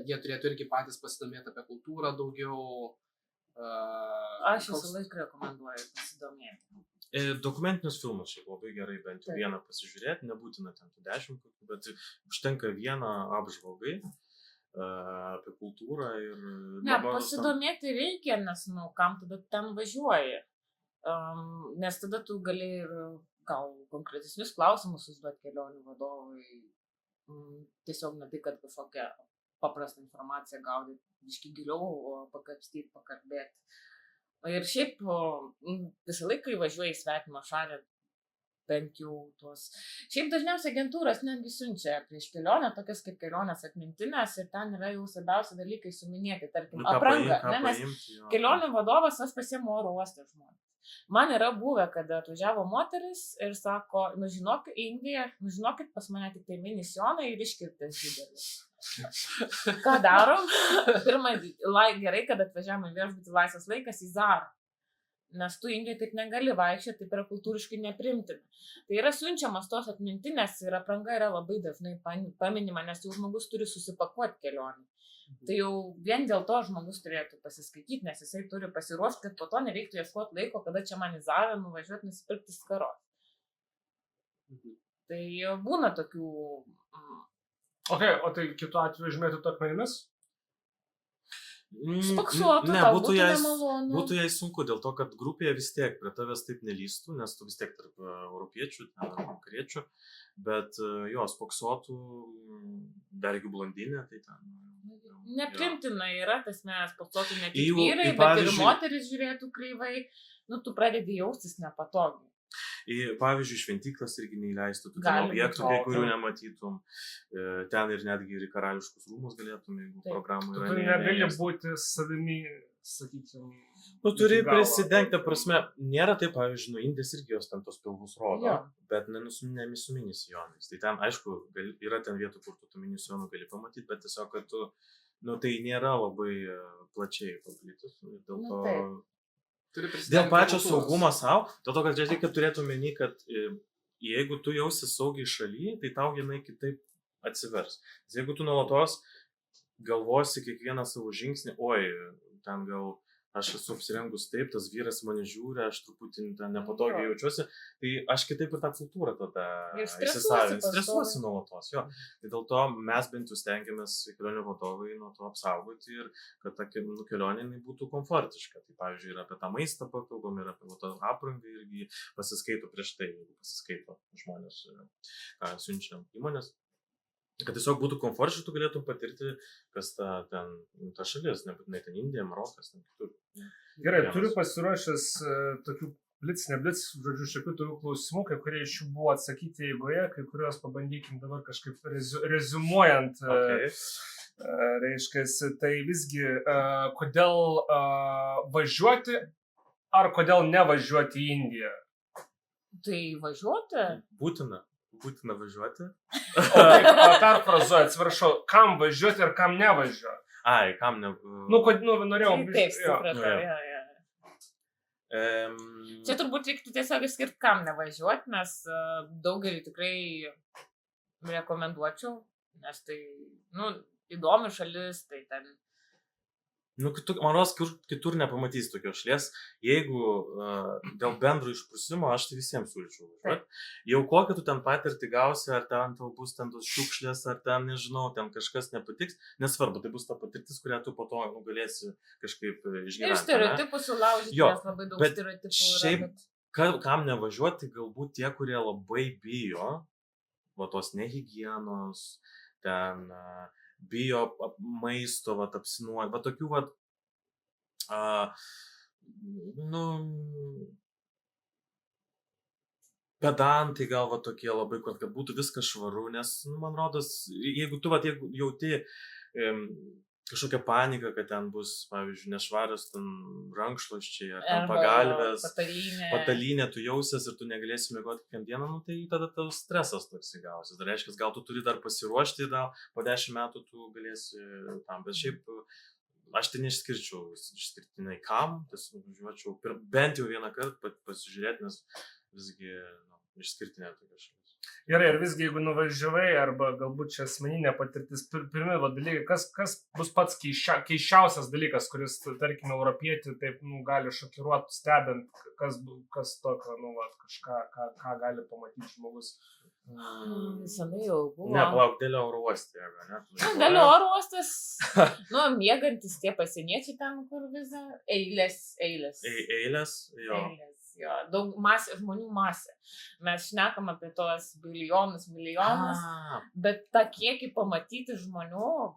jie turėtų irgi patys pasidomėti apie kultūrą daugiau? Aš visą laiką rekomenduoju pasidomėti. Dokumentinius filmus šiaip labai gerai bent jau vieną pasižiūrėti, nebūtina ten 10, bet užtenka vieną apžvalgai apie kultūrą ir... Ne, pasidomėti reikia, nes, kam tada ten važiuoji, nes tada tu gali ir gal konkretesnius klausimus užduoti kelionių vadovui, tiesiog ne tai, kad kažkokią paprastą informaciją gaudyti, biškį giliau pakapstyti, pakalbėti. Ir šiaip visą laiką įvažiuoji į svetimą šalį, bent jau tuos. Šiaip dažniausiai agentūros netgi siunčia prieš kelionę, tokias kaip kelionės atmintinės, ir ten yra jau svarbiausia dalykai suminėti, tarkim, apranga, nes kelionių vadovas aš pasiemu oro uoste žmonės. Man yra buvę, kad atvažiavo moteris ir sako, žinokit, į Indiją, žinokit, pas mane tik tai minisionai ir iškirptas didelis. Ką darom? Pirmą, gerai, kad atvažiavome viešbutį laisvas laikas į Zarą. Nes tu Indijoje taip negali vaikščioti, taip yra kultūriškai neprimtina. Tai yra siunčiamas tos atmintinės ir apranga yra labai dažnai paminima, nes jau žmogus turi susipakuoti kelionį. Tai jau vien dėl to žmogus turėtų pasiskaityti, nes jisai turi pasiruošti, kad po to nereiktų ieškoti laiko, kada čia man į Zarą nuvažiuoti nusipirkti skaros. Tai būna tokių... O tai kitu atveju žymėtų akmenimis? Spaksuotų, ne, tau būtų nemalonu. Būtų jai sunku, dėl to, kad grupėje vis tiek prie tavęs taip nelystų, nes tu vis tiek tarp europiečių, vakariečių, bet jo, spaksuotų, dar jeigu blondinė, tai ten... Neprimtina yra, tas mes spaksuotų ne tik vyrai, bet ir moteris žiūrėtų kreivai, tu pradedi jaustis nepatogiai. Pavyzdžiui, šventyklas irgi neįleistų, tu ten objektų, kai kurių nematytum, ten ir netgi ir karališkus rūmus galėtum, jeigu programų yra. Tu negali būti savimi, sakykim. Tu turi prisidengti, prasme, nėra taip, pavyzdžiui, Indės irgi jos ten tos pilvus rodo, bet su minisijonais. Tai ten, aišku, yra ten vietų, kur tu minisijonų gali pamatyti, bet tiesiog, kad tu, tai nėra labai plačiai paplitus. Dėl to... Dėl pačio saugumo savo, dėl to, kad reikia turėti omeny, kad jeigu tu jausi saugiai šaly, tai tau jinai kitaip atsivers. Jeigu tu nuolatos galvosi kiekvieną savo žingsnį, ten gal aš esu apsirengus taip, tas vyras mane žiūri, aš truputį nepatogiai jaučiuosi, tai aš kitaip ir tą kultūrą tada stresuosi nuolatos. Jo. Tai dėl to mes bent jau stengiamės kelionių vadovai nuo to apsaugoti ir kad ta kelionė būtų komfortiška. Tai pavyzdžiui, ir apie tą maistą pakalbam, ir apie tą aprangą irgi pasiskaito prieš tai, jeigu pasiskaito žmonės, ką siunčia įmonės. Kad tiesiog būtų komfortiška, tu galėtum patirti, kas ta šalis, nebūtinai ten Indija, Marokas, ten kitur. Gerai, turiu pasiruošęs tokių blitz, žodžiu, šiokių tokių klausimų, kai kurie iš jų buvo atsakyti eigoje, kai kuriuos pabandykim dabar kažkaip rezumuojant, reiškia, tai visgi, kodėl važiuoti ar kodėl nevažiuoti į Indiją? Tai važiuoti? Būtina važiuoti. O perfrazuoju, atsiprašau, kam važiuoti ir kam nevažiuoti? Ai, kam ne... Norėjau... Taip, supratau, jo. Čia turbūt reiktų tiesiog išskirti, kam nevažiuoti, nes daugelį tikrai rekomenduočiau, nes tai, įdomi šalis, tai ten... Man rodos, kitur nepamatysi tokios šalies. Jeigu dėl bendro išprusimo, aš tai visiems siūlyčiau važiuoti. Jau kokią tu ten patirtį gausi, ar ten tau bus ten tos šiukšlės, ar ten, nežinau, ten kažkas nepatiks, nesvarbu, tai bus ta patirtis, kurią tu po to galėsi kažkaip išgyventi. Ir stereotipų sulaužyti, nes labai daug stereotipų yra. Šiaip, kam nevažiuoti, galbūt tie, kurie labai bijo, tos nehigienos, ten... bijo maisto, apsinuodyti, tokių, pedantai gal tokie labai, kad būtų viskas švaru, nes, man rodos, jeigu tu jauti kažkokią paniką, kad ten bus, pavyzdžiui, nešvarios ten rankšluosčiai, ar ten pagalvės, patalynė, tu jausies ir tu negalėsi miegoti kiekvieną dieną, tai tada tau stresas toks įgausis. Tai reiškia, gal tu turi dar pasiruošti, po 10 metų tu galėsi tam, bet šiaip aš tai neišskirčiau išskirtinai kam, tiesiog važiuočiau bent jau vieną kartą pasižiūrėti, nes visgi išskirtinė tokia šalis. Gerai, ir visgi, jeigu nuvažiavai, arba galbūt čia asmeninė patirtis, pirmi dalykai, kas bus pats keisčiausias dalykas, kuris, tarkime, europietį taip, gali šokiruoti, stebint, kas tokio, kažką, ką gali pamatyti žmogus. Senai jau buvo. Ne, palauk, Delio oro uostė, ne? Delio oro uostas, miegantis tie pasieniečiai ten, kur visą, eilės. Eilės, jo. Jo, daug žmonių masė. Mes šnekam apie tos milijonus, bet tą kiekį pamatyti žmonių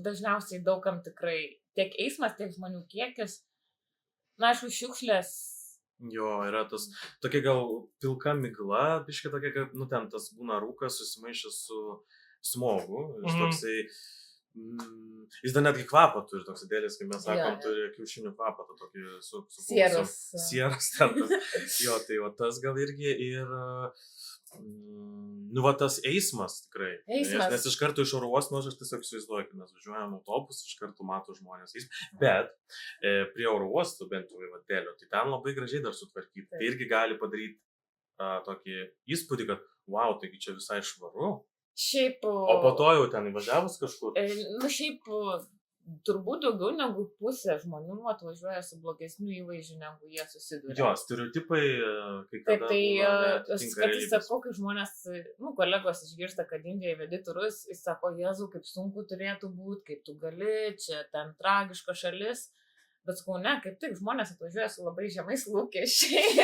dažniausiai daugam tikrai tiek eismas, tiek žmonių kiekis. Aišku, šiukšlės. Jo, yra tas tokia gal pilka migla, biškai tokia, kad, ten tas būna rūkas susimaišęs su smogu. Toksai jis dar netgi kvapą turi, toks dėlis, kaip mes sakom, turi kiaušinių kvapą, tokį su sieras ten. Jo, tai tas gal irgi ir, tas eismas tikrai. Nes iš karto iš oro uosto, aš tiesiog įsivaizduoju, kai mes važiuojam autobus, iš karto mato žmonės. Bet prie oro uosto, bent jau Delio, tai ten labai gražiai dar sutvarkyti. Tai irgi gali padaryti tokį įspūdį, kad wow, taigi čia visai švaru. Šiaip... O po to jau ten įvažiavus kažkur? Šiaip turbūt daugiau negu pusė žmonių atvažiuoja su blogesniu įvaizdžiu, negu jie susiduria. Jo, stereotipai, kai kada... Tai aš sakau, kai žmonės, kolegos išgirsta, kad Indija vedi turus, jis sako, Jėzau, kaip sunku turėtų būti, kaip tu gali, čia ten tragiška šalis. Bet sakau, ne, kaip tik žmonės atvažiuoja su labai žemais lūkesčiais.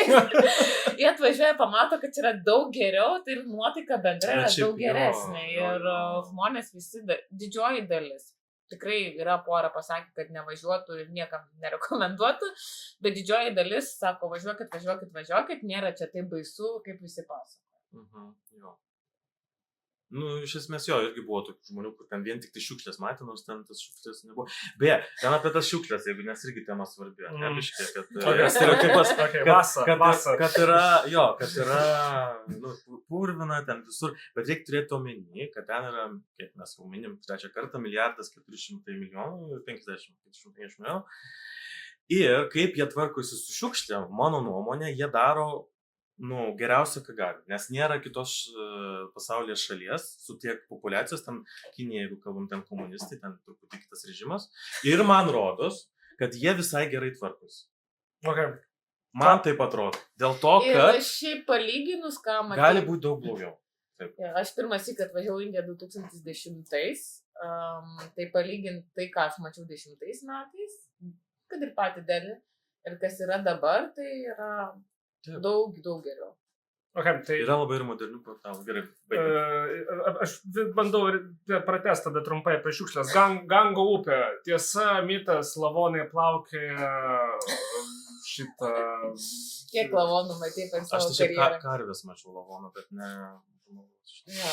Jie atvažiuoja, pamato, kad yra daug geriau, tai ir nuotaika bendra yra daug geresnė. Ir žmonės visi, didžioji dalis, tikrai yra pora pasakė, kad nevažiuotų ir niekam nerekomenduotų, bet didžioji dalis sako, važiuokit, nėra čia taip baisu, kaip visi pasako. Jo. Iš esmės jo, irgi buvo tokių žmonių, kur ten vien tik tai šiukšlės matė, nors ten tas šiukšlės nebuvo. Beje, ten apie tas šiukšlės, jeigu nes irgi tema svarbi, nebiškė, kad stereotipas, kad yra purvina ten visur, bet reikia turėti omeny, kad ten yra, kiek mes jau minim, 3 kartą, 1,4 milijonų, 50 milijonų. Ir kaip jie tvarkosi su šiukšlėm, mano nuomonė, jie daro geriausia, ką gali, nes nėra kitos pasaulyje šalies su tiek populiacijos, ten Kinija, jeigu kalbam, ten komunistai, ten truputį kitas režimas. Ir man rodos, kad jie visai gerai tvarkosi. Okay. Man taip atrodo. Dėl to, Ir kad šiaip palyginus, ką matau. gali būti daug blogiau. Aš pirmas įkart važiavau į Indiją 2010, tai palyginti tai, ką aš mačiau 10 metais, kad ir pati Delhi, ir kas yra dabar, tai yra daug geriau. Okay, tai yra labai ir modernių portalų. Gerai, baigime. Aš bandau pratęsti tada trumpai apie šiukšlės. Gango upė. Tiesa, mitas, lavonai plaukė šitą... Kiek lavonų matei per savo karjerą? Aš karvės mačiau lavoną, bet ne... Ja.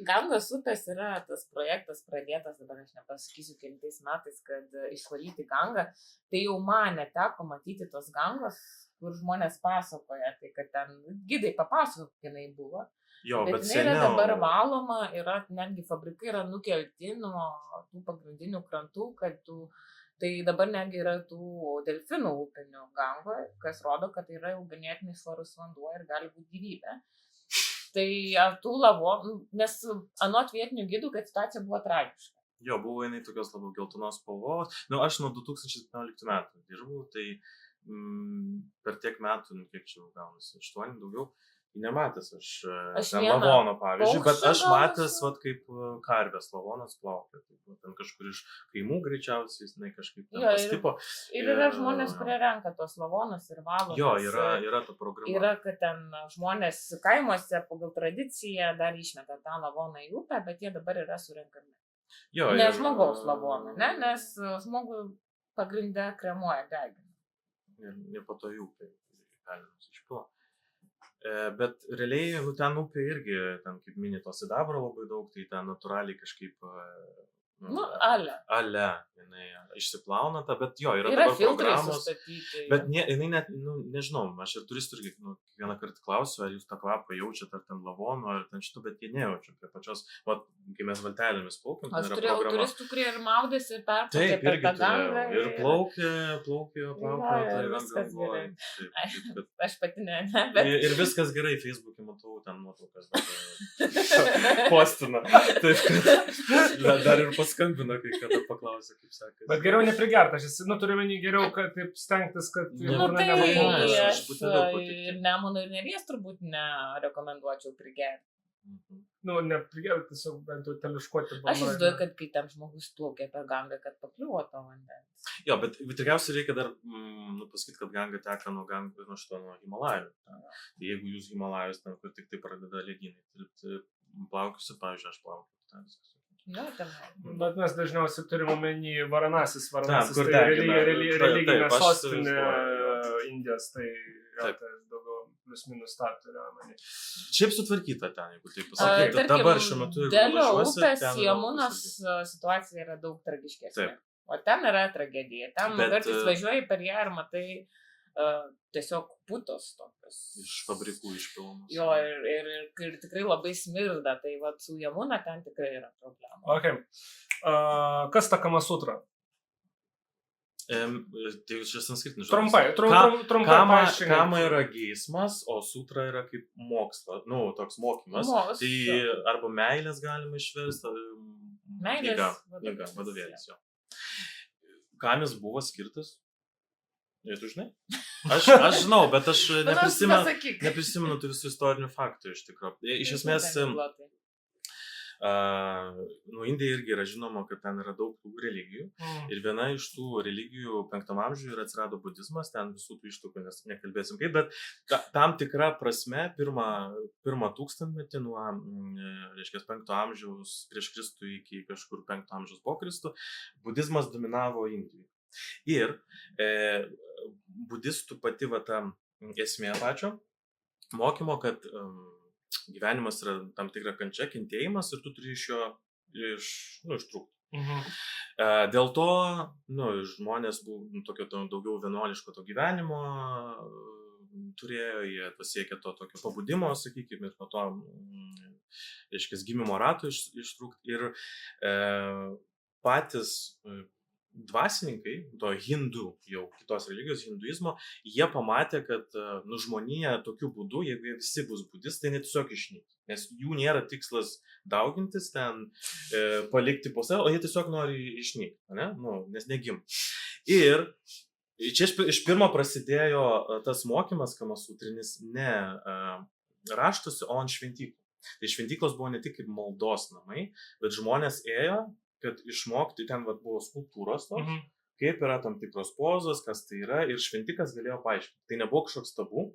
Gangos upės yra tas projektas pradėtas, dabar aš nepasakysiu kelintais metais, kad išvalyti Gangą. Tai jau man neteko matyti tos Gangos, kur žmonės pasakoja, tai kad ten gidai papasako, kaip jinai buvo. Jo, bet jinai yra dabar valoma, yra netgi fabrikai yra nukelti nuo tų pagrindinių krantų, kad tai dabar netgi yra tų delfinų upinių Gangoje, kas rodo, kad tai yra jau ganėtinai švarus vanduo ir gali būti gyvybė. Tai tų lavonų, nes anot vietinių gidų, kad situacija buvo tragiška. Jo, buvo jinai tokios labiau geltonos spalvos. Aš nuo 2017 metų dirbau, tai per tiek metų, kiek čia gaunasi, 8 daugiau, nematęs aš ten lavono, pavyzdžiui, bet aš matęs, kaip karvės lavonas plaukia. Ten kažkur iš kaimų greičiausiai, jinai kažkaip ten pastipo. Ir yra žmonės, kurie renka tos lavonus ir valo. Jo, yra ta programa. Yra, kad ten žmonės kaimuose pagal tradiciją dar išmeta tą lavoną į upę, bet jie dabar yra surenkami. Jo, ne žmogaus lavoną, ne, nes žmogų pagrindę kremuoja degina. Ir po to jų galima išpila. Bet realiai, ten upė irgi, ten kaip mini to sidabro labai daug, tai ten natūraliai kažkaip... Ale, jinai išsiplauna tą, bet jo, yra dabar programos. Bet jinai net, nežinau, aš ir turistų irgi vieną kartą klausiu, ar jūs tą kvapą jaučiat, ar ten lavonų, ar ten šito, bet jie nejaučia prie pačios, kai mes valtelėmis plaukiam, aš turėjau turistų, kurie ir maudėsi ir perplaukė per tą Gangą. Ir plaukė, tai viskas gerai. Aš pati ne, bet... Ir viskas gerai, Facebook'e matau ten nuotraukas, postina. Taip, kad dar ir paskambina, kai kada paklausė, kaip sekasi. Bet geriau neprigert, aš turiu menį geriau, kad taip stengtis, kad... Tai aš ir Nemuno ir Neries turbūt nerekomenduočiau prigerti. Neprigerti, tiesiog bent jau teliškuoti. Aš įsivaizduoju, kad kai tam žmogus plaukia per Gangą, kad pakliuvo to vandens. Jo, bet tikriausiai reikia dar pasakyti, kad Ganga teka nuo Himalajų. Jeigu jūs Himalajus ten, kur tik tai pradeda ledynai tirpti, plaukiusi, pavyzdžiui, aš plaukiu. Bet mes dažniausiai turime omeny Varanasis, tai religinė sostinė Indijos, tai daugiau plius minus tą turiu omeny. Šiaip sutvarkyta ten, jeigu taip pasakyti. Dabar šiuo metu, Delio upės Jamunos situacija yra daug tragiškesnė. O ten yra tragedija. Ten kartais važiuoji per ją ir matai tiesiog putos tokios. Iš fabrikų išpilamos. Jo, ir tikrai labai smirda, tai su Jamuna ten tikrai yra problema. Okay. Kas ta Kama Sutra? Tai čia sanskritinis žodis. Trumpai. Kama yra geismas, o sutra yra kaip mokslas, toks mokymas. Tai arba meilės galima išversti. Knyga, vadovėlis jo. Kam jis buvo skirtas? Tu žinai? Aš žinau, bet aš neprisimenu tų visų istorinių faktų iš tikrųjų. Iš esmės, Indija irgi yra žinoma, kad ten yra daug tų religijų. Ir viena iš tų religijų 5 amžiuje atsirado budizmas, ten visų tų ištakų nekalbėsim kaip, bet tam tikra prasme pirmą tūkstantmetį nuo 5 amžiaus prieš Kristų iki kažkur 5 amžiaus po Kristų budizmas dominavo Indijoje. Ir budistų pati ta esmė pačio mokymo, kad gyvenimas yra tam tikra kančia, kentėjimas ir tu turi iš jo ištrūkti. Dėl to žmonės buvo tokio daugiau vienuoliško to gyvenimo turėjo, jie pasiekė to tokio pabudimo, sakykime, ir po to gimimo rato ištrūkti. Ir patys dvasininkai, to hindų, jau kitos religijos, hinduizmo, jie pamatė, kad žmonija tokiu būdu, jeigu jie visi bus budistai, net tiesiog išnyks. Nes jų nėra tikslas daugintis ten, palikti po save, o jie tiesiog nori išnykti, ne? Nes negim. Ir čia iš pirmo prasidėjo tas mokymas kamasutrinis ne raštuose, o ant šventyklų. Tai šventyklos buvo ne tik kaip maldos namai, bet žmonės ėjo, kad išmokti, ten buvo skulptūros tos, kaip yra tam tikros pozos, kas tai yra, ir šventikas galėjo paaiškinti. Tai nebuvo kažkoks tabu,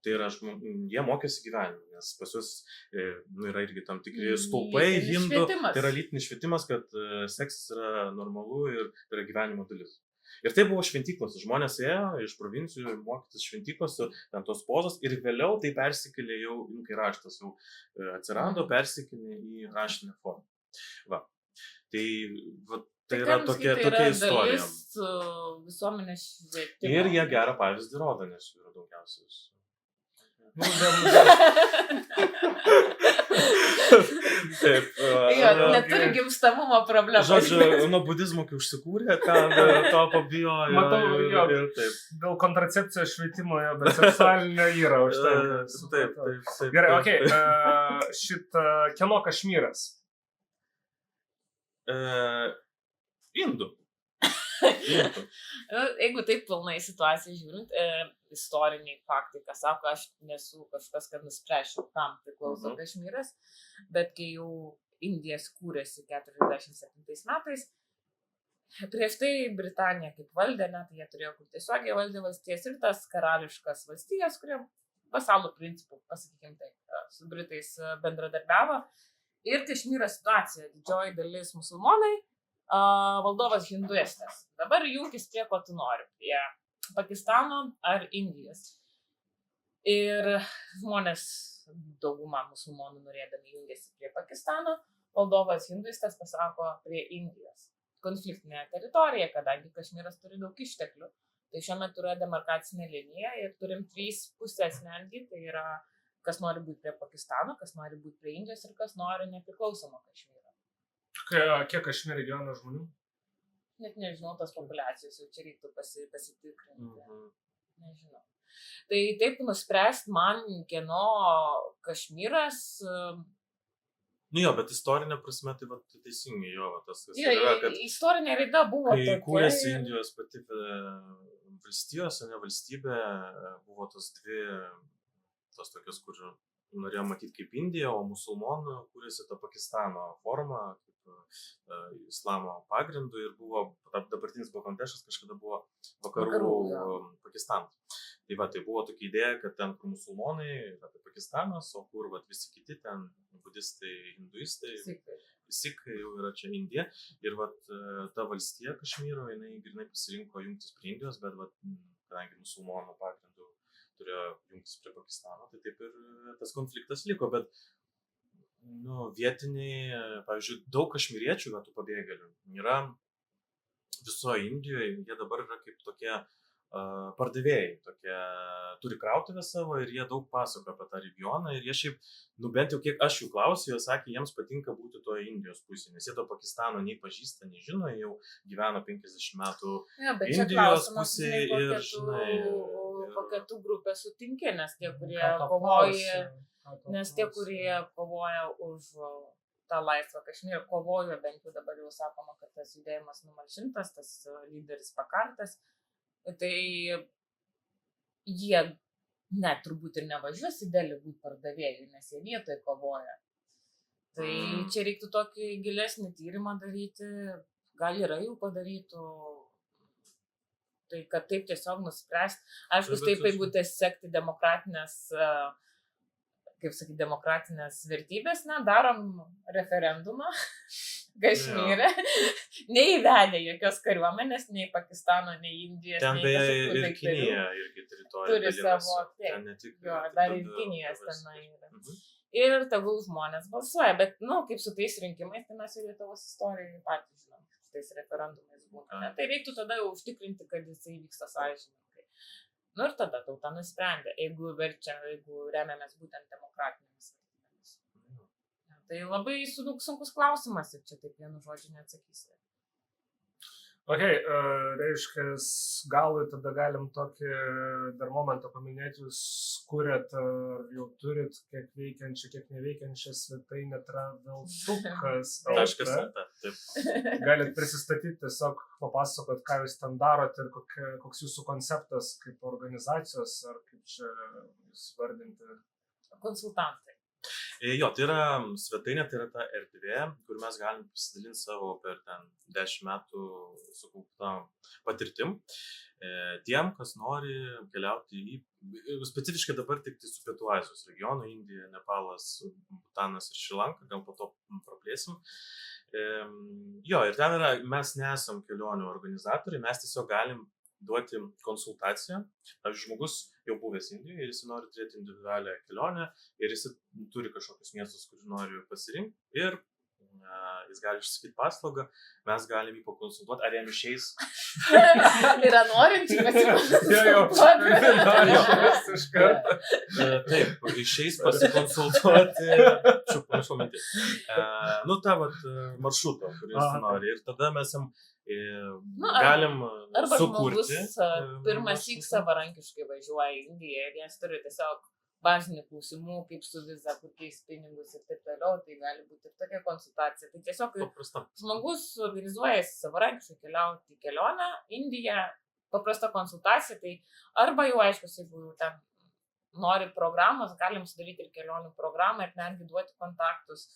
tai yra, jie mokėsi gyvenimą, nes pas juos yra irgi tam tikri stulpai, hindų, tai yra lytinis švietimas, kad seksas yra normalu ir yra gyvenimo dalis. Ir tai buvo šventyklos, žmonės ėjo iš provincijų mokytis šventyklos, ten tos pozos, ir vėliau tai persikėlė jau, kai raštas jau atsirado, persikėlė į raštinę formą. Va. Tai yra tokia istorija. Visuomenės švietimo. Ir jie gerą pavyzdį rodo, nes jų yra daugiausiai. Taip. Neturi gimstamumo problemų. Žodžiu, nuo budizmo, kai užsikūrė, to pabijojo. Matau, jo, taip. Dėl kontracepcijos švietimo, bet seksualinio yra užtenka. Taip. Gerai, okei. Kieno Kašmyras? Indų. Jeigu taip pilnai situaciją žiūrint, istoriniai faktai, kas sako, aš nesu kažkas, kad nuspręšiu, kam priklauso Kašmyras, bet kai jau Indija kūrėsi 47 metais, prieš tai Britanija kaip valdė, tai jie turėjo kur tiesiogiai valdė valstijas ir tas karališkas valstijas, kurie vasalų principų, pasakykime taip, su Britais bendradarbiavo. Ir Kašmyro situacija, didžioji dalis musulmonai, valdovas hinduistas. Dabar junkis prie ko tu nori, prie Pakistano ar Indijos. Ir žmonės, dauguma musulmonų norėdami jungiasi prie Pakistano, valdovas hinduistas pasako prie Indijos. Konfliktinė teritorija, kadangi Kašmyras turi daug išteklių, tai šiuo metu yra demarkacinė linija ir turim 3 pusės netgi, tai yra kas nori būti prie Pakistano, kas nori būti prie Indijos ir kas nori nepriklausomo Kašmyro. Kiek Kašmyre gyvena žmonių? Net nežinau tos populiacijos, jau čia reiktų pasitikrinti. Nežinau. Tai taip nuspręst man, kieno Kašmyras. Jo, bet istorinė prasme tai teisingai jo, tas kas yra, kad istorinė raida buvo kai kūrėsi Indijos pati valstijos, ne valstybė, buvo tos dvi, tos tokios, kur norėjo matyti kaip Indija, o musulmonų kūrėsi tą Pakistano formą, kaip islamo pagrindu ir buvo, dabartinis Bangladešas kažkada buvo vakarų Pakistanas. Tai buvo tokia idėja, kad ten, kur musulmonai, yra Pakistanas, o kur visi kiti ten, budistai, hinduistai, sikai jau yra čia Indija. Ir ta valstija Kašmyro, jinai grinai pasirinko jungtis prie Indijos, bet kadangi musulmonų pagrindu turėjo jungtis prie Pakistano, tai taip ir tas konfliktas liko, bet vietiniai, pavyzdžiui, daug kašmiriečių, tų pabėgėlių yra visoje Indijoje, jie dabar yra kaip tokie pardavėjai, tokie turi krautuvę savo ir jie daug pasako apie tą regioną ir jie šiaip, bent jau kiek aš jų klausiu, jie sakė, jiems patinka būti toje Indijos pusėje, nes jie to Pakistano nei pažįsta, nei žino, jau gyvena 50 metų Indijos pusėje ir žinai. Kokia tu grupė sutinkė, nes tie, kurie kovoja už tą laisvą Kašmyrą, kovojo, bent jau dabar jau sakoma, kad tas judėjimas numalšintas, tas lyderis pakartas, tai jie turbūt ir nevažiuos į Delį būti pardavėjų, nes jie vietoje kovoja. Tai čia reiktų tokį gilesnį tyrimą daryti, gal yra jau padarytų. Tai kad taip tiesiog nuspręsti. Aišku, taip, jeigu sekti demokratinės vertybės, darom referendumą Kašmyre, neįvedę jokios kariuomenės, nei Pakistano, nei Indijos. Ten beje ir Kinija irgi teritorija. Turi savo, dar ir Kinijos tenai yra. Ir tegul žmonės balsuoja, bet, kaip su tais rinkimais, tai mes jau Lietuvos istorijoje patys žinom, su tais referendumais būna. Tai reiktų tada jau užtikrinti, kad jisai vyksta sąžiningai. Ir tada tauta nusprendė, jeigu remiamės būtent demokratinėmis vertybėmis. Tai labai sunkus klausimas ir čia taip vienu žodžiu neatsakysi. Reiškia, galui tada galim tokį dar momentą paminėti, jūs kuriat, jau turit kiek veikiančią, kiek neveikiančią svetainę Travelsukas. Galit prisistatyti, tiesiog papasakot, ką jūs ten darot ir koks jūsų konceptas kaip organizacijos, ar kaip čia jūs vardinti. Konsultantai. Jo, tai yra svetainė, tai yra ta erdvė, kur mes galim pasidalinti savo per ten 10 metų sukauptą patirtim. Tiem, kas nori keliauti specifiškai dabar tik tai su Pietų Azijos regionu, Indija, Nepalas, Butanas ir Šri Lanka, gal po to praplėsim. Jo, ir ten yra, mes nesam kelionių organizatoriai, mes tiesiog galim duoti konsultaciją. Pavyzdžiui, žmogus jau buvęs Indijoje ir jis nori turėti individualią kelionę ir jis turi kažkokius miestus, kurį nori pasirinkti ir jis gali išsakyti paslaugą, mes galim jį pakonsultuoti, ar jam išeis. Yra norinčių pasikonsultuoti. Iš karto. Taip, išeis pasikonsultuoti. Čia panašu mintis. Ta maršruto, kuris nori. Ir tada mes jam galim arba sukurti. Žmogus pirmąsyk savarankiškai važiuoja į Indiją ir jis turi tiesiog bazinių klausimų, kaip su viza, kur keis pinigus ir taip toliau, tai gali būti ir tokia konsultacija. Tai tiesiog žmogus organizuojasi savarankiškai keliauti į kelionę, Indiją, paprasta konsultacija, tai arba jau aiškus, jeigu ten nori programos, galim sudaryti ir kelionių programą ir netgi duoti kontaktus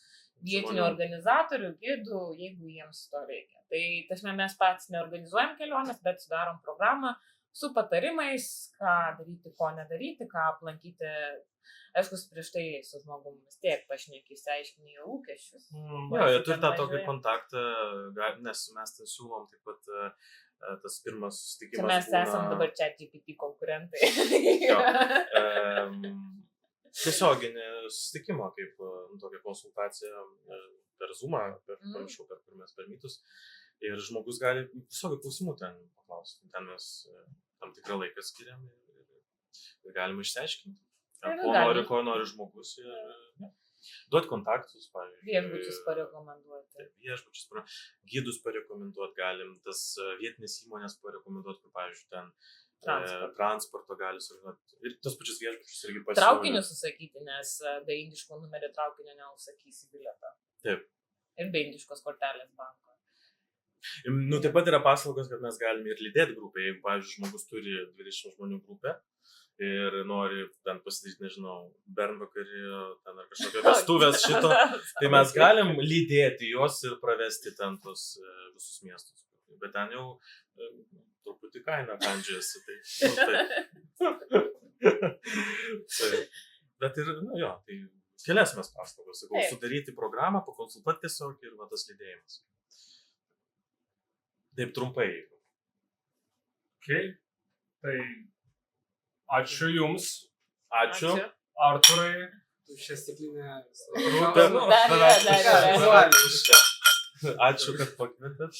vietinių organizatorių, gidų, jeigu jiems to reikia. Tai tasme mes patys neorganizuojam kelionės, bet sudarom programą su patarimais, ką daryti, ko nedaryti, ką aplankyti. Aišku, prieš tai su žmogum vis tiek pašnekys, aiškini jo lūkesčius. Jo, jie turi tą tokį kontaktą, nes mes ten siūlom taip pat tas pirmas susitikimas. Mes esam dabar ChatGPT konkurentai. Jo. Tiesioginį susitikimą, kaip tokia konsultacija per Zoomą, per mes per Meetus. Ir žmogus gali visokių klausimų ten paklausti. Ten mes tam tikrą laiką skiriam ir galima išsiaiškinti. Ko nori žmogus ir duoti kontaktus, pavyzdžiui. Viešbučius parekomenduoti. Gidus parekomenduoti galim, tas vietinės įmonės parekomenduoti, kur, pavyzdžiui, ten transporto gali surinoti. Ir tos pačius viešbučius irgi pasiūlyti. Traukinius susakyti, nes be indiško numerio traukinio neužsakysi bilietą. Taip. Ir be indiškos kortelės banko. Taip pat yra paslaugos, kad mes galime ir lydėti grupę. Jeigu, pavyzdžiui, žmogus turi 20 žmonių grupę ir nori ten pasidaryti, nežinau, bernvakarį, ten ar kažkokią vestuvės šito, tai mes galim lydėti juos ir pravesti ten tos visus miestus. Bet ten jau truputį kaina kandžiasi. Bet ir, tai kelias mes paslaugos. Sudaryti programą, pakonsultuoti tiesiog ir tas lydėjimas. Taip trumpai. Tai ačiū Jums. Ačiū. Arturai. Šią stiklinę. Ačiū, kad pakvietėt.